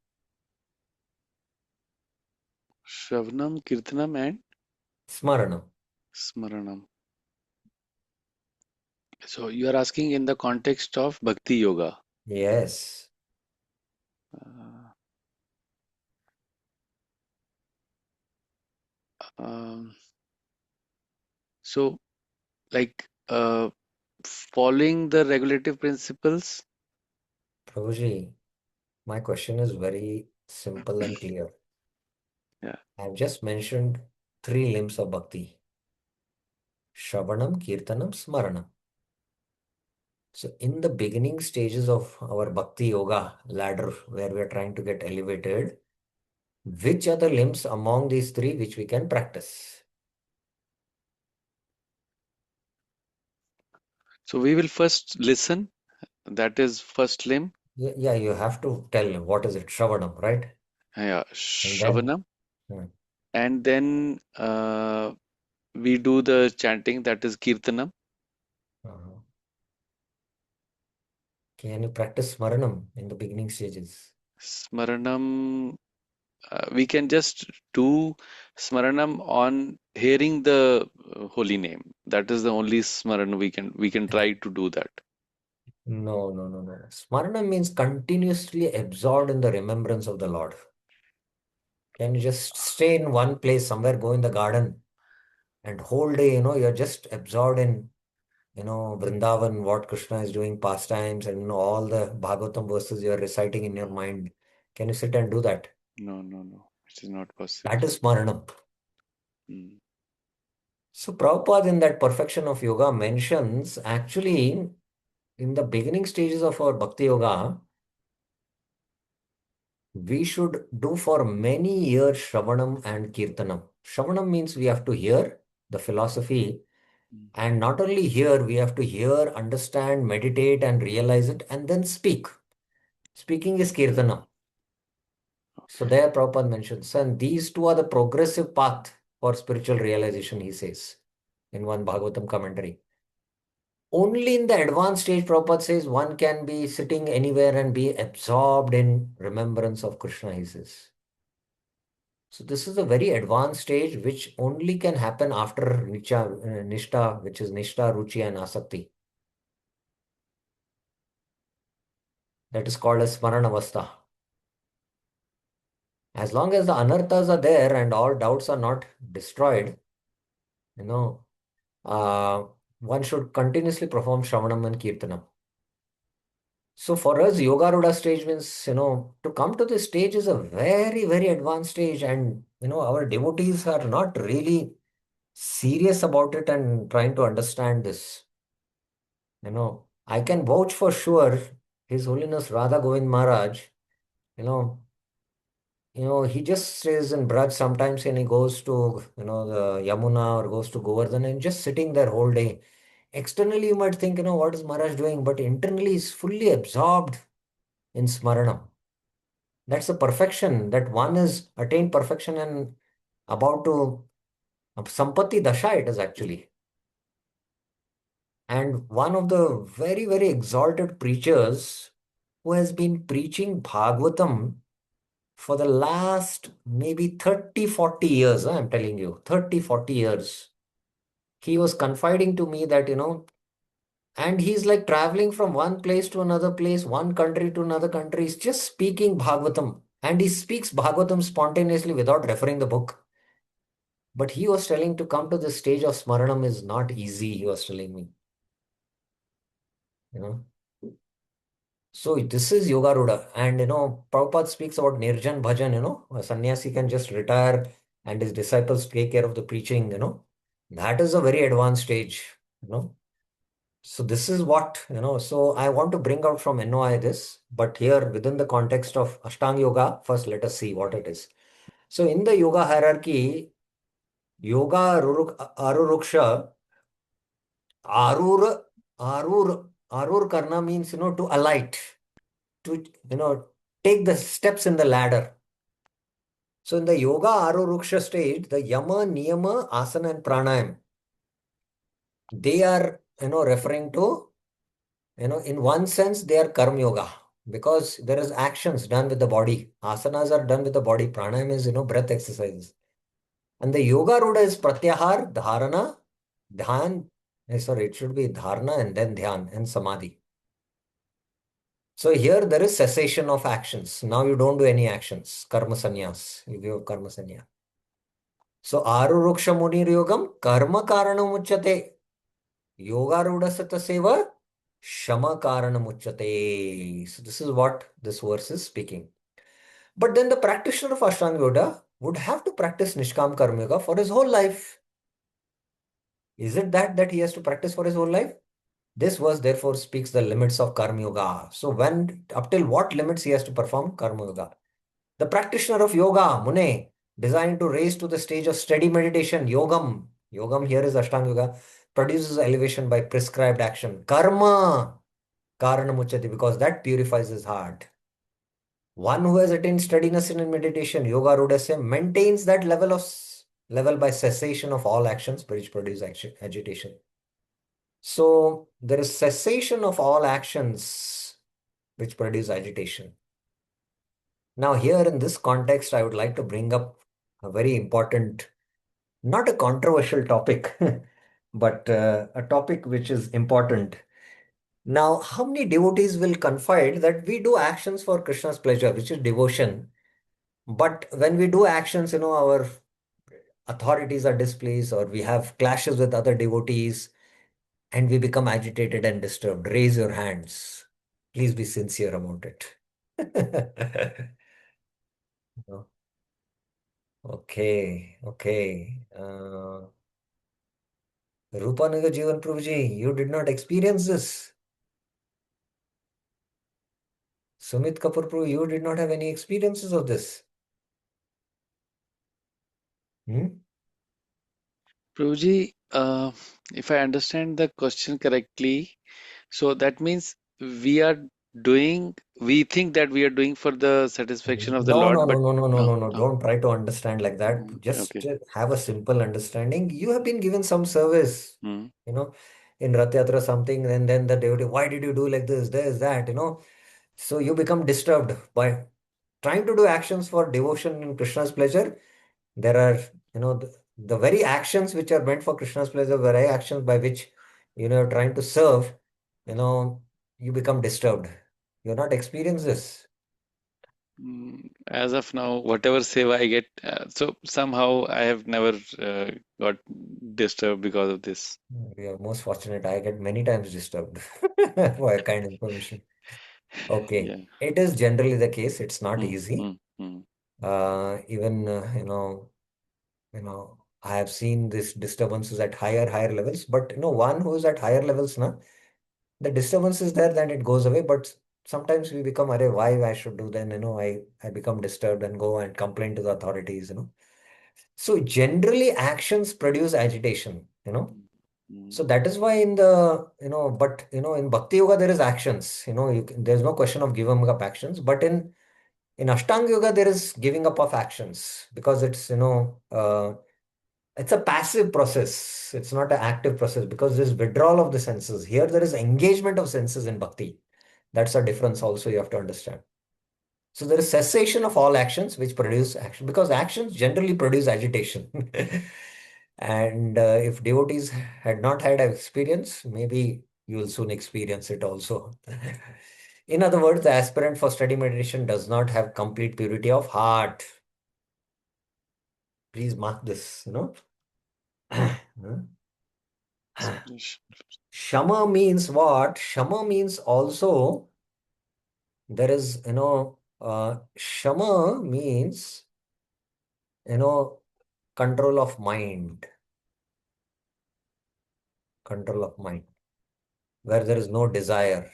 Shravanam, Kirtanam, and
Smaranam.
Smaranam. So you are asking in the context of Bhakti Yoga.
Yes.
Uh, um, so, like following the regulative principles.
Prabhuji, my question is very simple and clear.
Yeah.
I've just mentioned 3 limbs of Bhakti. Shravanam, Kirtanam, Smaranam. So in the beginning stages of our Bhakti Yoga ladder, where we are trying to get elevated, which are the limbs among these 3 which we can practice?
So we will first listen. That is first limb.
Yeah, you have to tell what is it, Shravanam, right?
Yeah,
And then,
Shravanam. And then we do the chanting, that is Kirtanam.
uh, can you practice Smaranam in the beginning stages?
Smaranam, we can just do Smaranam on hearing the holy name. That is the only Smaran we can try to do that.
No. Smaranam means continuously absorbed in the remembrance of the Lord. Can you just stay in one place, somewhere, go in the garden, and whole day, you're just absorbed in, Vrindavan, what Krishna is doing, pastimes, and all the Bhagavatam verses you're reciting in your mind. Can you sit and do that?
No. It is not possible.
That is Smaranam.
Mm.
So Prabhupada in that Perfection of Yoga mentions actually in the beginning stages of our Bhakti Yoga, we should do for many years Shravanam and Kirtanam. Shravanam means we have to hear the philosophy And not only hear, we have to hear, understand, meditate, and realize it, and then speak. Speaking is Kirtana. So there Prabhupada mentions, and these two are the progressive path for spiritual realization, he says, in one Bhagavatam commentary. Only in the advanced stage, Prabhupada says, one can be sitting anywhere and be absorbed in remembrance of Krishna, he says. So this is a very advanced stage which only can happen after Nishta, which is Nishta, Ruchi and Asakti. That is called as Smaranavastha. As long as the anarthas are there and all doubts are not destroyed, you know, one should continuously perform Shravanam and Kirtanam. So for us, Yoga Ruda stage means, to come to this stage is a very, very advanced stage, and, our devotees are not really serious about it and trying to understand this. I can vouch for sure, His Holiness Radha Govind Maharaj, you know, he just stays in Braj sometimes and he goes to, the Yamuna or goes to Govardhan and just sitting there whole day. Externally, you might think, what is Maharaj doing? But internally, he's fully absorbed in Smaranam. That's the perfection, that one is attained perfection and about to Sampatti Dasha it is actually. And one of the very, very exalted preachers who has been preaching Bhagavatam for the last maybe 30, 40 years, I'm telling you, 30, 40 years. He was confiding to me that, and he's like traveling from one place to another place, one country to another country. He's just speaking Bhagavatam. And he speaks Bhagavatam spontaneously without referring the book. But he was telling to come to this stage of Smaranam is not easy, he was telling me. So this is Yoga Ruda. And Prabhupada speaks about Nirjan Bhajan, a sannyasi can just retire and his disciples take care of the preaching, That is a very advanced stage, So this is what, so I want to bring out from NOI this, but here within the context of Ashtanga Yoga, first let us see what it is. So in the yoga hierarchy, Yoga Aruruksha, Arur Karna means, to alight, to, take the steps in the ladder. So in the Yoga Aruruksha stage, the Yama, Niyama, Asana and Pranayam, they are, referring to, in one sense, they are Karma Yoga because there is actions done with the body. Asanas are done with the body. Pranayam is, breath exercises. And the Yoga Ruda is Pratyahar, Dharana, Dhyan. Sorry, it should be Dharana and then Dhyan and Samadhi. So here there is cessation of actions. Now you don't do any actions. Karma Sannyas. You give Karma Sannyas. So Aruruksha Munir Yogam Karma Karanam Uchyate. Yoga Ruda Sata Seva Shama Karanam Uchyate. So this is what this verse is speaking. But then the practitioner of Ashtanga Yoga would have to practice Nishkam Karma Yoga for his whole life. Is it that he has to practice for his whole life? This verse therefore speaks the limits of Karma Yoga. So when, up till what limits he has to perform Karma Yoga? The practitioner of Yoga, Mune, designed to raise to the stage of steady meditation, Yogam. Yogam here is Ashtanga Yoga, produces elevation by prescribed action. Karma, Karanamuchati, because that purifies his heart. One who has attained steadiness in meditation, Yoga Rudasya, maintains that level by cessation of all actions which produce agitation. So there is cessation of all actions which produce agitation. Now here in this context, I would like to bring up a very important, not a controversial topic, but a topic which is important. Now, how many devotees will confide that we do actions for Krishna's pleasure, which is devotion, but when we do actions, our authorities are displeased or we have clashes with other devotees and we become agitated and disturbed. Raise your hands. Please be sincere about it. No? Okay, okay. Rupanaga Jivan Prabhuji, you did not experience this. Sumit Kapoor Prabhu, you did not have any experiences of this. Hmm?
Prabhuji, if I understand the question correctly, so that means we are we think that we are doing for the satisfaction of the
No, no,
Lord,
no,
but
no, no, no,
no,
no, no.
no.
Don't try to understand like that. Just
Okay.
have a simple understanding. You have been given some service,
Hmm.
you know, in Rath Yatra something, and then the devotee, why did you do like this? There's that, you know. So you become disturbed by trying to do actions for devotion in Krishna's pleasure. There are, the very actions which are meant for Krishna's pleasure, very actions by which, you're trying to serve, you know, you become disturbed. You're not experienced this.
As of now, whatever seva I get, so somehow I have never got disturbed because of this.
We are most fortunate. I get many times disturbed for a kind information. Okay.
Yeah.
It is generally the case. It's not
Hmm,
easy.
hmm, hmm,
Even, I have seen these disturbances at higher levels, but one who is at higher levels, na, the disturbance is there, then it goes away. But sometimes we become, Arey, why I should do then, I become disturbed and go and complain to the authorities. So generally actions produce agitation.
hmm,
So that is why in the, but, in Bhakti Yoga, there is actions, there's no question of giving up actions, but in Ashtanga Yoga, there is giving up of actions because it's a passive process. It's not an active process because there's withdrawal of the senses. Here, there is engagement of senses in Bhakti. That's a difference also you have to understand. So there is cessation of all actions which produce action because actions generally produce agitation. And if devotees had not had an experience, maybe you will soon experience it also. In other words, the aspirant for steady meditation does not have complete purity of heart. Please mark this. Shama means what? Shama means also there is, Shama means, control of mind. Control of mind, where there is no desire,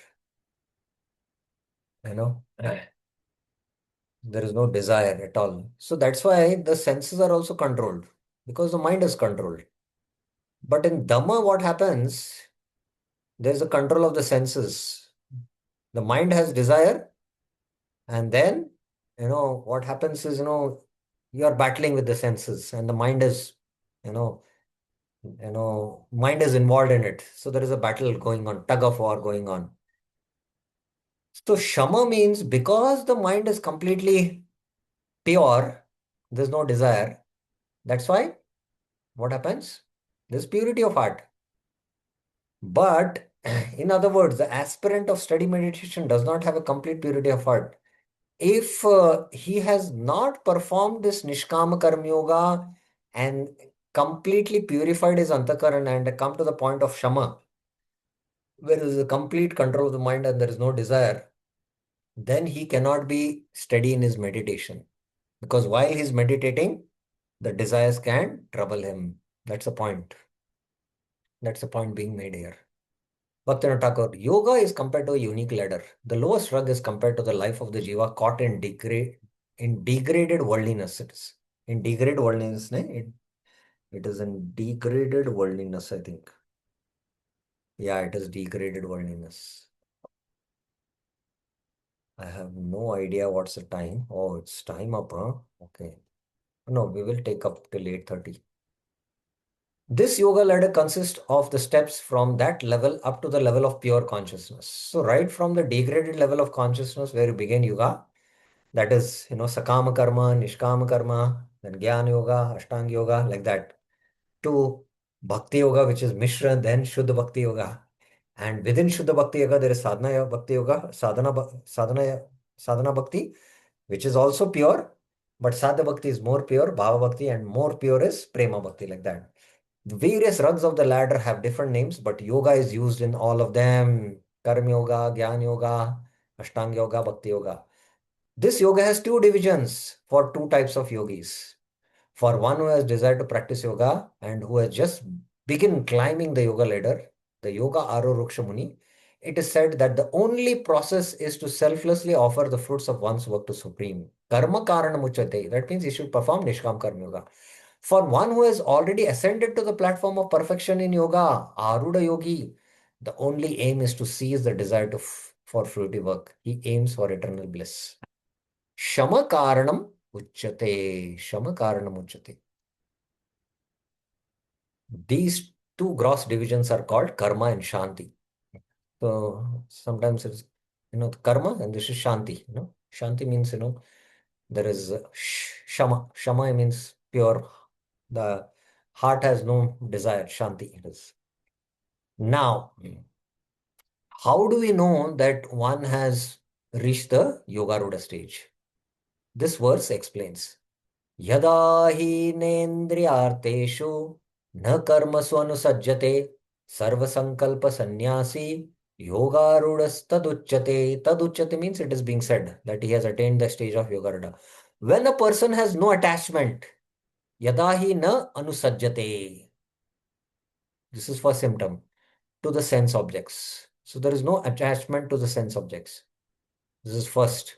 you know, there is no desire at all. So that's why the senses are also controlled because the mind is controlled. But in Dhamma, what happens? There's a control of the senses. The mind has desire, and then, what happens is, you are battling with the senses, and the mind is, you know, mind is involved in it. So there is a battle going on, tug of war going on. So Shama means because the mind is completely pure, there's no desire. That's why what happens? There's purity of heart. But in other words, the aspirant of steady meditation does not have a complete purity of heart. If he has not performed this Nishkama Karma Yoga and completely purified his Antakarana and come to the point of Shama, where there is a complete control of the mind and there is no desire, then he cannot be steady in his meditation. Because while he's meditating, the desires can trouble him. That's the point. That's the point being made here. Bhaktivinoda Thakur, yoga is compared to a unique ladder. The lowest rung is compared to the life of the jiva caught in degraded worldliness. It is in degraded worldliness. It is in degraded worldliness, I think. Yeah, it is degraded worldliness. I have no idea what's the time. Oh, it's time up, huh? Okay. No, we will take up till 8:30. This yoga ladder consists of the steps from that level up to the level of pure consciousness. So right from the degraded level of consciousness where you begin yoga, that is, sakama karma, nishkama karma, then jnana yoga, ashtanga yoga, like that, to bhakti yoga, which is mishra, then shuddha bhakti yoga. And within shuddha bhakti yoga, there is bhakti yoga, sadhana bhakti, which is also pure, but sadhana bhakti is more pure, bhava bhakti, and more pure is prema bhakti, like that. The various rungs of the ladder have different names, but yoga is used in all of them. Karma yoga, Jnana yoga, Ashtanga yoga, Bhakti yoga. This yoga has two divisions for two types of yogis. For one who has desired to practice yoga and who has just begun climbing the yoga ladder, the Yoga Aruruksha Muni, it is said that the only process is to selflessly offer the fruits of one's work to Supreme. Karma Karana Muchate. That means he should perform Nishkam Karma Yoga. For one who has already ascended to the platform of perfection in yoga, Aruda Yogi, the only aim is to seize the desire for fruitive work. He aims for eternal bliss. Shama Karanam Uchyate. Shama Karanam Uchyate. These two gross divisions are called karma and shanti. So sometimes it's, karma, and this is shanti. Shanti means, there is shama. Shama means pure. The heart has no desire. Shanti it is. Now, how do we know that one has reached the Yogaruda stage? This verse explains. Yada hi nendriyarteshu na karmasu anusajjate sarva sankalpa sannyasi yogarudas taduchyate. Taduchyate means it is being said that he has attained the stage of Yogaruda. When a person has no attachment, yada hi na anusajjate. This is for symptom to the sense objects. So there is no attachment to the sense objects. This is first.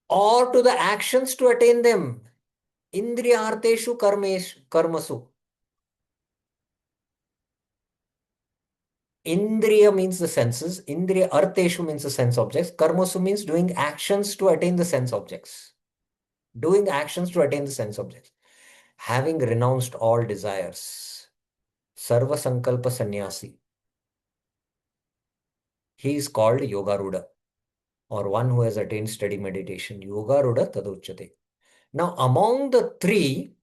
Or to the actions to attain them. Indriyarteshu karmasu. Indriya means the senses. Indriya arteshu means the sense objects. Karmasu means doing actions to attain the sense objects. Doing actions to attain the sense objects. Having renounced all desires. Sarva sankalpa sannyasi. He is called Yogaruda, or one who has attained steady meditation. Yogaruda taduchyate. Now, among the three,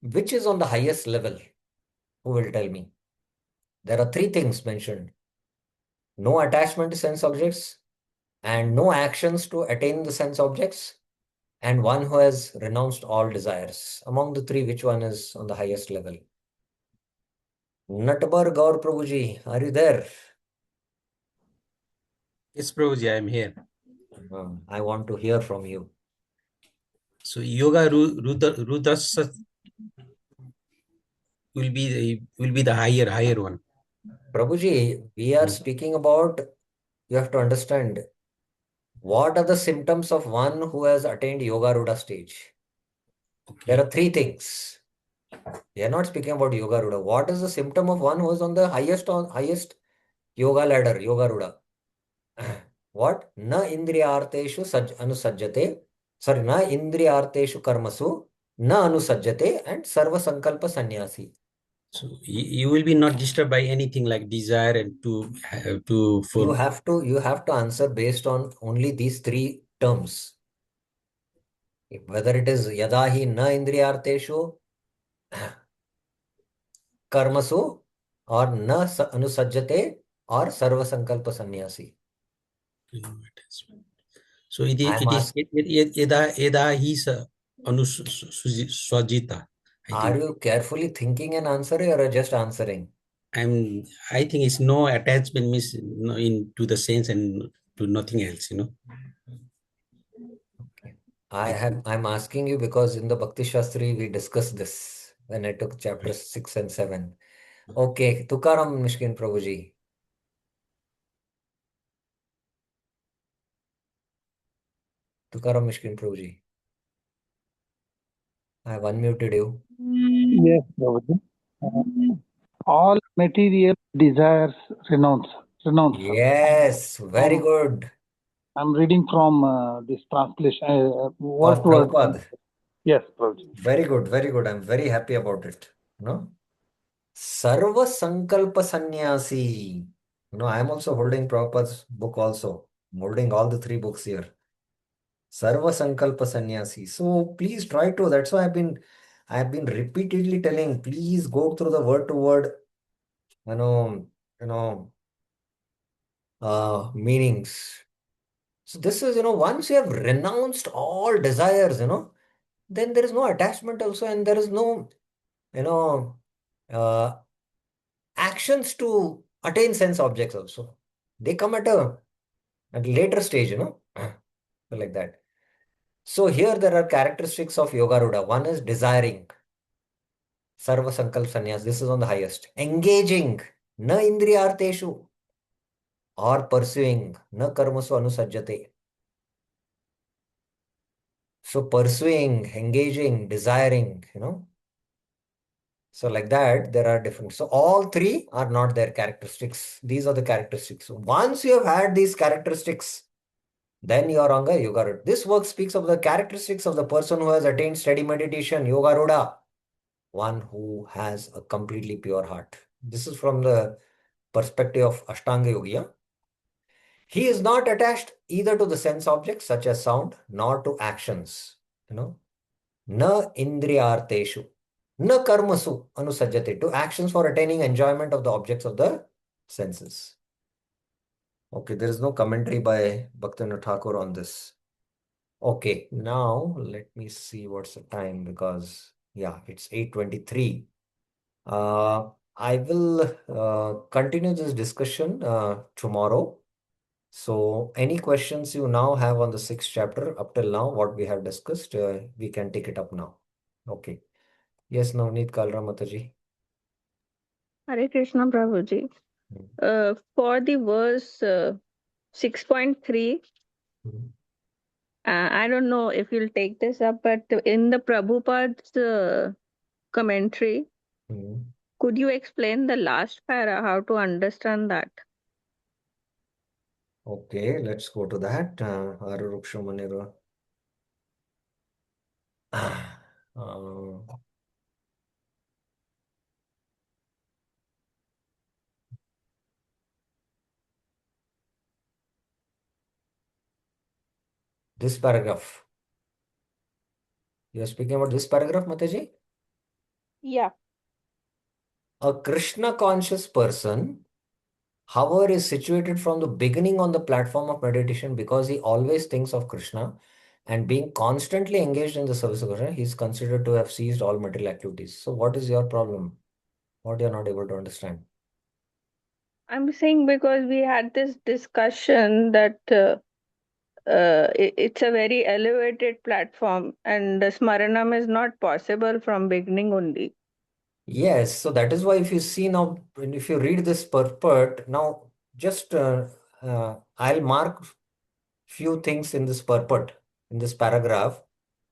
which is on the highest level? Who will tell me? There are three things mentioned. No attachment to sense objects, and no actions to attain the sense objects, and one who has renounced all desires. Among the three, which one is on the highest level? Natbar Gaur Prabhuji, are you there?
Yes, Prabhuji, I am here.
I want to hear from you.
So Yoga Rudras will be the higher one.
Prabhuji, we are speaking about, you have to understand, what are the symptoms of one who has attained Yogaruda stage?
Okay.
There are three things. We are not speaking about Yogaruda. What is the symptom of one who is on the highest yoga ladder, Yogaruda? What? Na indriyarteshu anusajjate. Sorry, na indriyarteshu karmasu na anusajjate and sarva sankalpa sannyasi.
So you will be not disturbed by anything like desire and
You have to answer based on only these three terms. Whether it is yadahi na indriyarteshu karmasu or na anusajjate or sarva sankalpa sannyasi.
So it is Eda is Anuswajita.
Are you carefully thinking and answering or just answering?
I think it's no attachment means into the sense and to nothing else,
Okay. I'm asking you because in the Bhakti Shastri we discussed this when I took chapters 6 and 7. Okay, Tukaram Mishkin Prabhuji. Tukaram Mishkin Prabhuji. I have unmuted you.
Yes, Prabhuji. All material desires renounce.
Yes, very good.
I'm reading from this translation, word
Of
to word.
Prabhupada.
Yes, Prabhuji.
Very good, very good. I'm very happy about it. Sarva Sankalpa Sannyasi. I'm also holding Prabhupada's book also. I'm holding all the three books here. Sarva Sankalpa Sannyasi. So please try to, that's why I've been repeatedly telling, please go through the word to word, meanings. So this is, once you have renounced all desires, then there is no attachment also, and there is no, actions to attain sense objects also. They come at a later stage, like that. So here there are characteristics of Yogaruda. One is desiring. Sarva Sankalp Sannyas. This is on the highest. Engaging. Na indriyarteshu. Or pursuing. Na karmasu anusajjate. So pursuing, engaging, desiring, So like that, there are different. So all three are not their characteristics. These are the characteristics. So once you have had these characteristics, then you are Anga Yoga. This work speaks of the characteristics of the person who has attained steady meditation, Yoga Ruda, one who has a completely pure heart. This is from the perspective of Ashtanga Yoga. He is not attached either to the sense objects such as sound, nor to actions. Na indriyarteshu, na karmasu anusajjate, to actions for attaining enjoyment of the objects of the senses. Okay, there is no commentary by Bhaktivinoda Thakur on this. Okay, now let me see what's the time, because yeah, it's 8:23. I will continue this discussion tomorrow. So any questions you now have on the 6th chapter up till now, what we have discussed, we can take it up now. Okay. Yes, Navneet Kalra Mataji.
Hare Krishna Prabhuji.
Hmm.
For the verse 6.3,
Hmm.
I don't know if you'll take this up, but in the Prabhupada's commentary,
Hmm.
could you explain the last para, how to understand that?
Okay, let's go to that. Arurukshamanira. This paragraph. You're speaking about this paragraph, Mataji?
Yeah.
A Krishna conscious person, however, is situated from the beginning on the platform of meditation because he always thinks of Krishna, and being constantly engaged in the service of Krishna, he is considered to have ceased all material activities. So, what is your problem? What you're not able to understand?
I'm saying because we had this discussion that it's a very elevated platform and the Smaranam is not possible from beginning only.
Yes, so that is why if you see now, if you read this purport, now just I'll mark few things in this purport, in this paragraph,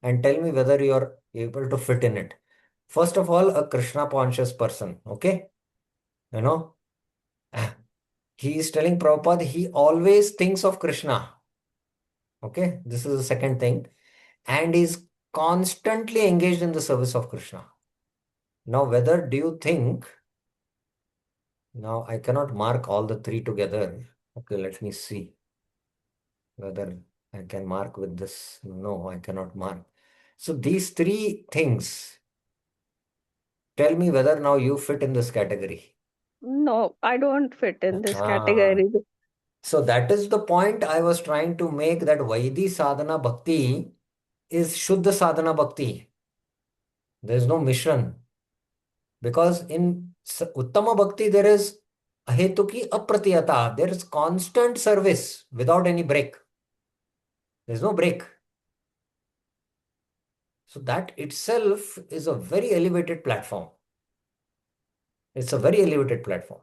and tell me whether you're able to fit in it. First of all, a Krishna conscious person, okay? You know, he is telling Prabhupada, he always thinks of Krishna, okay? This is the second thing, and is constantly engaged in the service of Krishna. Now, whether do you think, now I cannot mark all the three together. Okay, let me see whether I can mark with this. No, I cannot mark. So these three things, tell me whether now you fit in this category.
No, I don't fit in this
Ah,
category.
so that is the point I was trying to make, that Vaidhi sadhana bhakti is Shuddha sadhana bhakti. There is no mission. Because in Uttama bhakti there is ahetuki apratiyata. There is constant service without any break. There is no break. So that itself is a very elevated platform. It's a very elevated platform.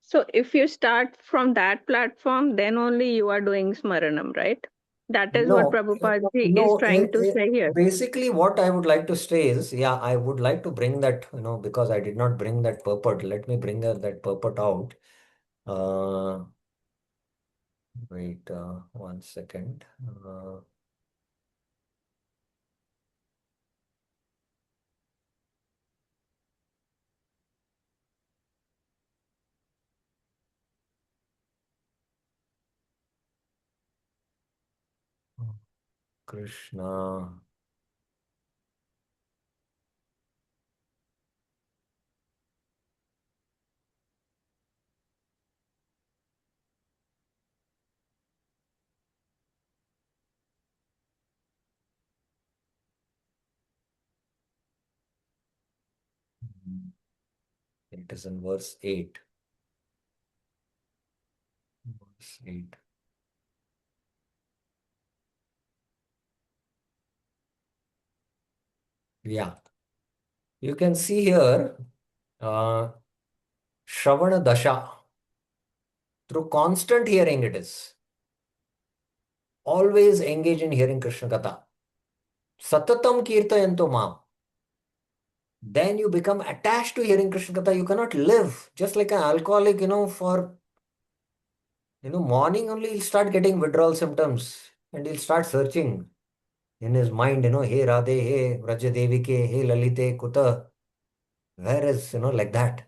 So if you start from that platform, then only you are doing Smaranam, right? That is what
No,
Prabhupada is
no.
trying to say here.
Basically, what I would like to say is, yeah, I would like to bring that, because I did not bring that purport. Let me bring that purport out. Uh, Wait, 1 second. Krishna. It is in verse 8. Verse 8. Yeah. You can see here, Shravana Dasha. Through constant hearing it is. always engage in hearing Krishna Katha. Satatam kirtayanto mam. Then you become attached to hearing Krishna Katha. You cannot live. Just like an alcoholic, for morning only he'll start getting withdrawal symptoms and he'll start searching in his mind, hey Radhe, hey Vrajadevike, hey Lalite, Kuta. Where is, like that?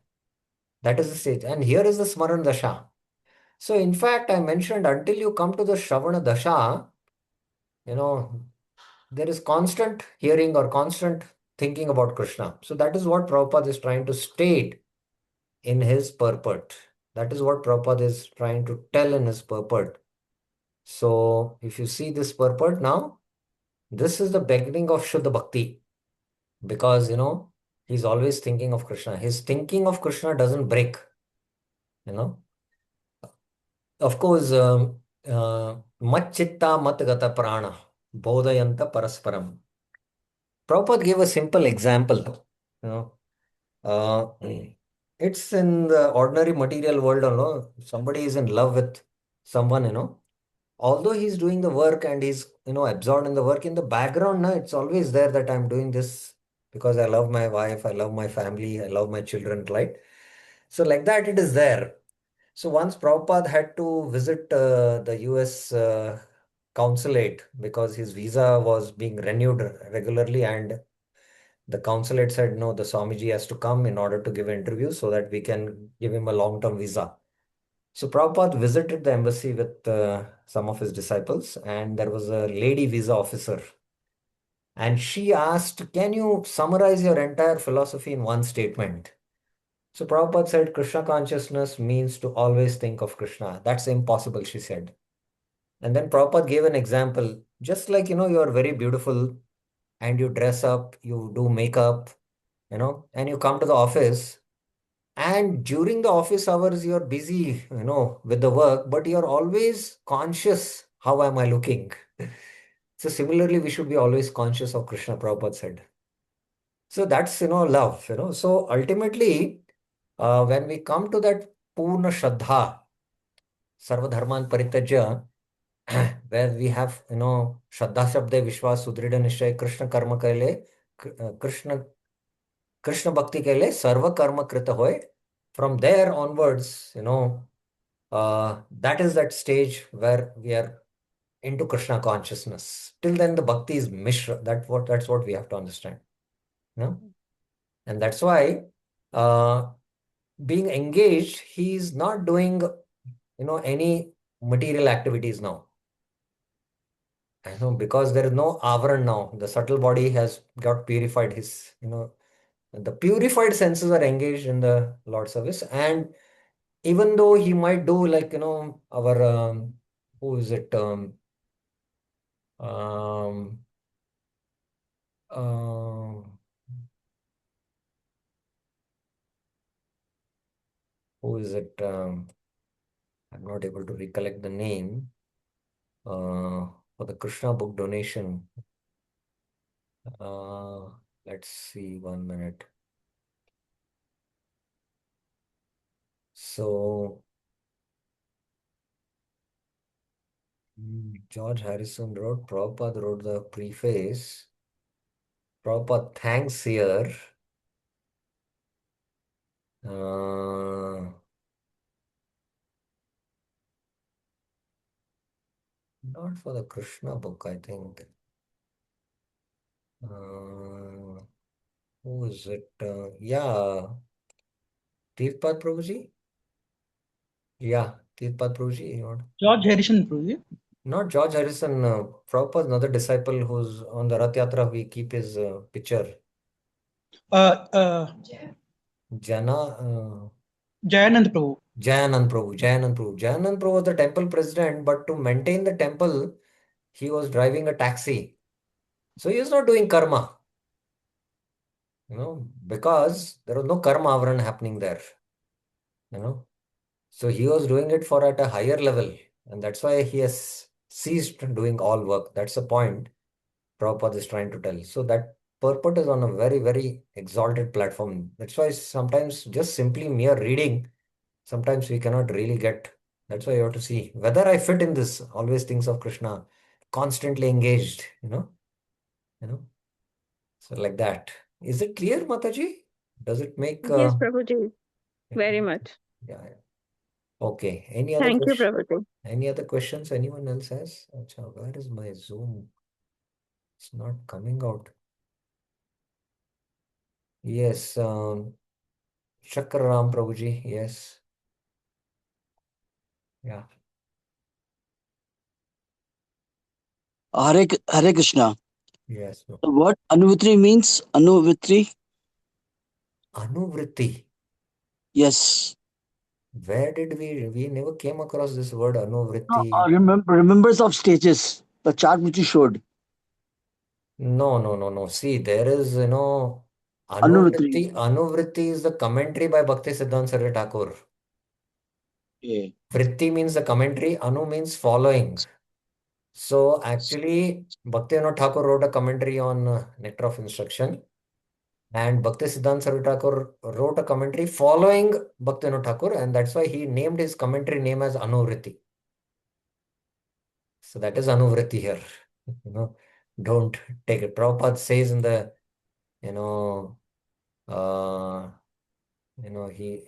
That is the stage. And here is the Smaran Dasha. So in fact, I mentioned until you come to the Shravana Dasha, there is constant hearing or constant thinking about Krishna. So that is what Prabhupada is trying to state in his purport. That is what Prabhupada is trying to tell in his purport. So if you see this purport now, this is the beginning of Shuddha Bhakti. Because, he's always thinking of Krishna. His thinking of Krishna doesn't break, Of course, mat chitta mat gata prana, bodhayanta parasparam. Prabhupada gave a simple example. You know, uh, it's in the ordinary material world, somebody is in love with someone, although he's doing the work and he's, absorbed in the work, in the background, it's always there that I'm doing this because I love my wife, I love my family, I love my children, right? So like that, it is there. So once Prabhupada had to visit the US consulate because his visa was being renewed regularly, and the consulate said, no, the Swamiji has to come in order to give an interview so that we can give him a long-term visa. So Prabhupada visited the embassy with some of his disciples, and there was a lady visa officer. And she asked, can you summarize your entire philosophy in one statement? So Prabhupada said, Krishna consciousness means to always think of Krishna. That's impossible, she said. And then Prabhupada gave an example. Just like, you are very beautiful and you dress up, you do makeup, and you come to the office. And during the office hours, you're busy, with the work, but you're always conscious, how am I looking? So similarly, we should be always conscious of Krishna, Prabhupada said. So that's, love, So ultimately, when we come to that Purna Shraddha, Sarva Dharman Parityajya, where we have, Shraddha Shabde Vishwas Sudrida Nishay Krishna Karma Kaile, Krishna Bhakti Kaile, Sarva Karma Krita Hoy. From there onwards, that is that stage where we are into Krishna consciousness. Till then, the Bhakti is Mishra. That's what we have to understand. And that's why being engaged, he is not doing, any material activities now. Because there is no avaran now. The subtle body has got purified. The purified senses are engaged in the Lord service. And even though he might do like, our, who is it? Um, uh, who is it? I'm not able to recollect the name. For the Krishna book donation. Let's see, 1 minute. So, George Harrison wrote, Prabhupada wrote the preface. Prabhupada thanks here. Not for the Krishna book, I think. Who is it? Yeah, Tirtpad Prabhuji? Yeah, Tirtpad Prabhuji.
George Harrison Prabhu.
Not George Harrison. Prabhupada, another disciple who's on the Rath Yatra, we keep his picture. Jana.
Jayanand Prabhu.
Jayanand Prabhu. Jayanand Prabhu was the temple president, but to maintain the temple, he was driving a taxi. So he was not doing karma. Because there was no karma avaran happening there. So he was doing it for at a higher level. And that's why he has ceased doing all work. That's the point Prabhupada is trying to tell. So that purport is on a very, very exalted platform. That's why sometimes just simply mere reading, sometimes we cannot really get. That's why you have to see whether I fit in this. Always thinks of Krishna. constantly engaged, so like that. Is it clear, Mataji? Does it make
Yes, Prabhuji, very much.
yeah. Okay. Any other
Thank you,
question?
Prabhuji.
Any other questions anyone else has? Acha, where is my Zoom? It's not coming out. Yes, Chakraram Prabhuji, yes. Yeah.
Hare Krishna.
Yes. No.
The word anuvitri means anuvitri.
Anuvritti.
Yes.
Where did we never came across this word
No,
anuvritti?
remembers of stages. The chart which you showed.
No. See, there is,
Anuvitri.
Anuvritti is the commentary by Bhakti Siddhanta Saraswati Thakur.
Yeah.
Vritti means the commentary, Anu means following. So actually, Bhaktivinoda Thakur wrote a commentary on Nectar of Instruction, and Bhakti Siddhanta Saraswati Thakur wrote a commentary following Bhaktivinoda Thakur, and that's why he named his commentary name as Anuvritti. So that is Anuvritti here. Don't take it. Prabhupada says in the, he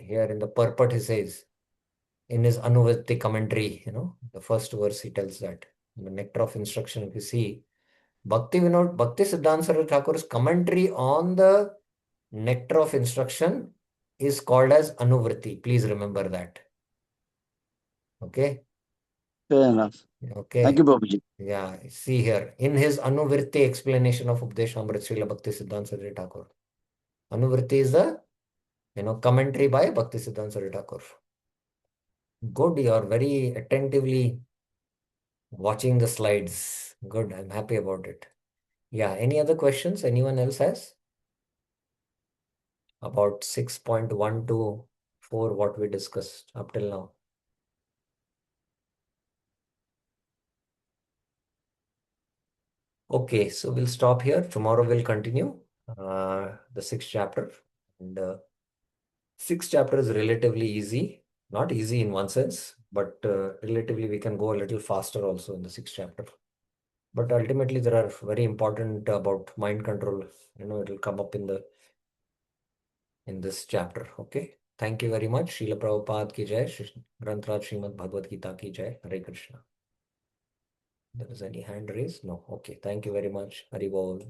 here in the purport he says in his Anuvritti commentary, the first verse he tells that in the Nectar of Instruction, if you see. Bhakti Siddhanta Saraswati Thakur's commentary on the Nectar of Instruction is called as Anuvritti. Please remember that. Okay?
Fair enough.
Okay.
Thank you, Prabhuji.
Yeah, see here. In his Anuvritti explanation of Updeshamrit, Srila Bhakti Siddhanta Saraswati Thakur. Anuvritti is the, commentary by Bhakti Siddhanta Saraswati Thakur. Good, you are very attentively watching the slides. Good, I'm happy about it. Yeah, any other questions anyone else has? About 6.124, what we discussed up till now. Okay, so we'll stop here. Tomorrow we'll continue the sixth chapter. And sixth chapter is relatively easy. Not easy in one sense, but relatively we can go a little faster also in the sixth chapter. But ultimately there are very important about mind control. It will come up in this chapter. Okay. Thank you very much. Srila Prabhupada ki jai. Granth Raj Srimad Bhagavad Gita ki jai. Hare Krishna. There is any hand raised? No. Okay. Thank you very much. Hari Bol.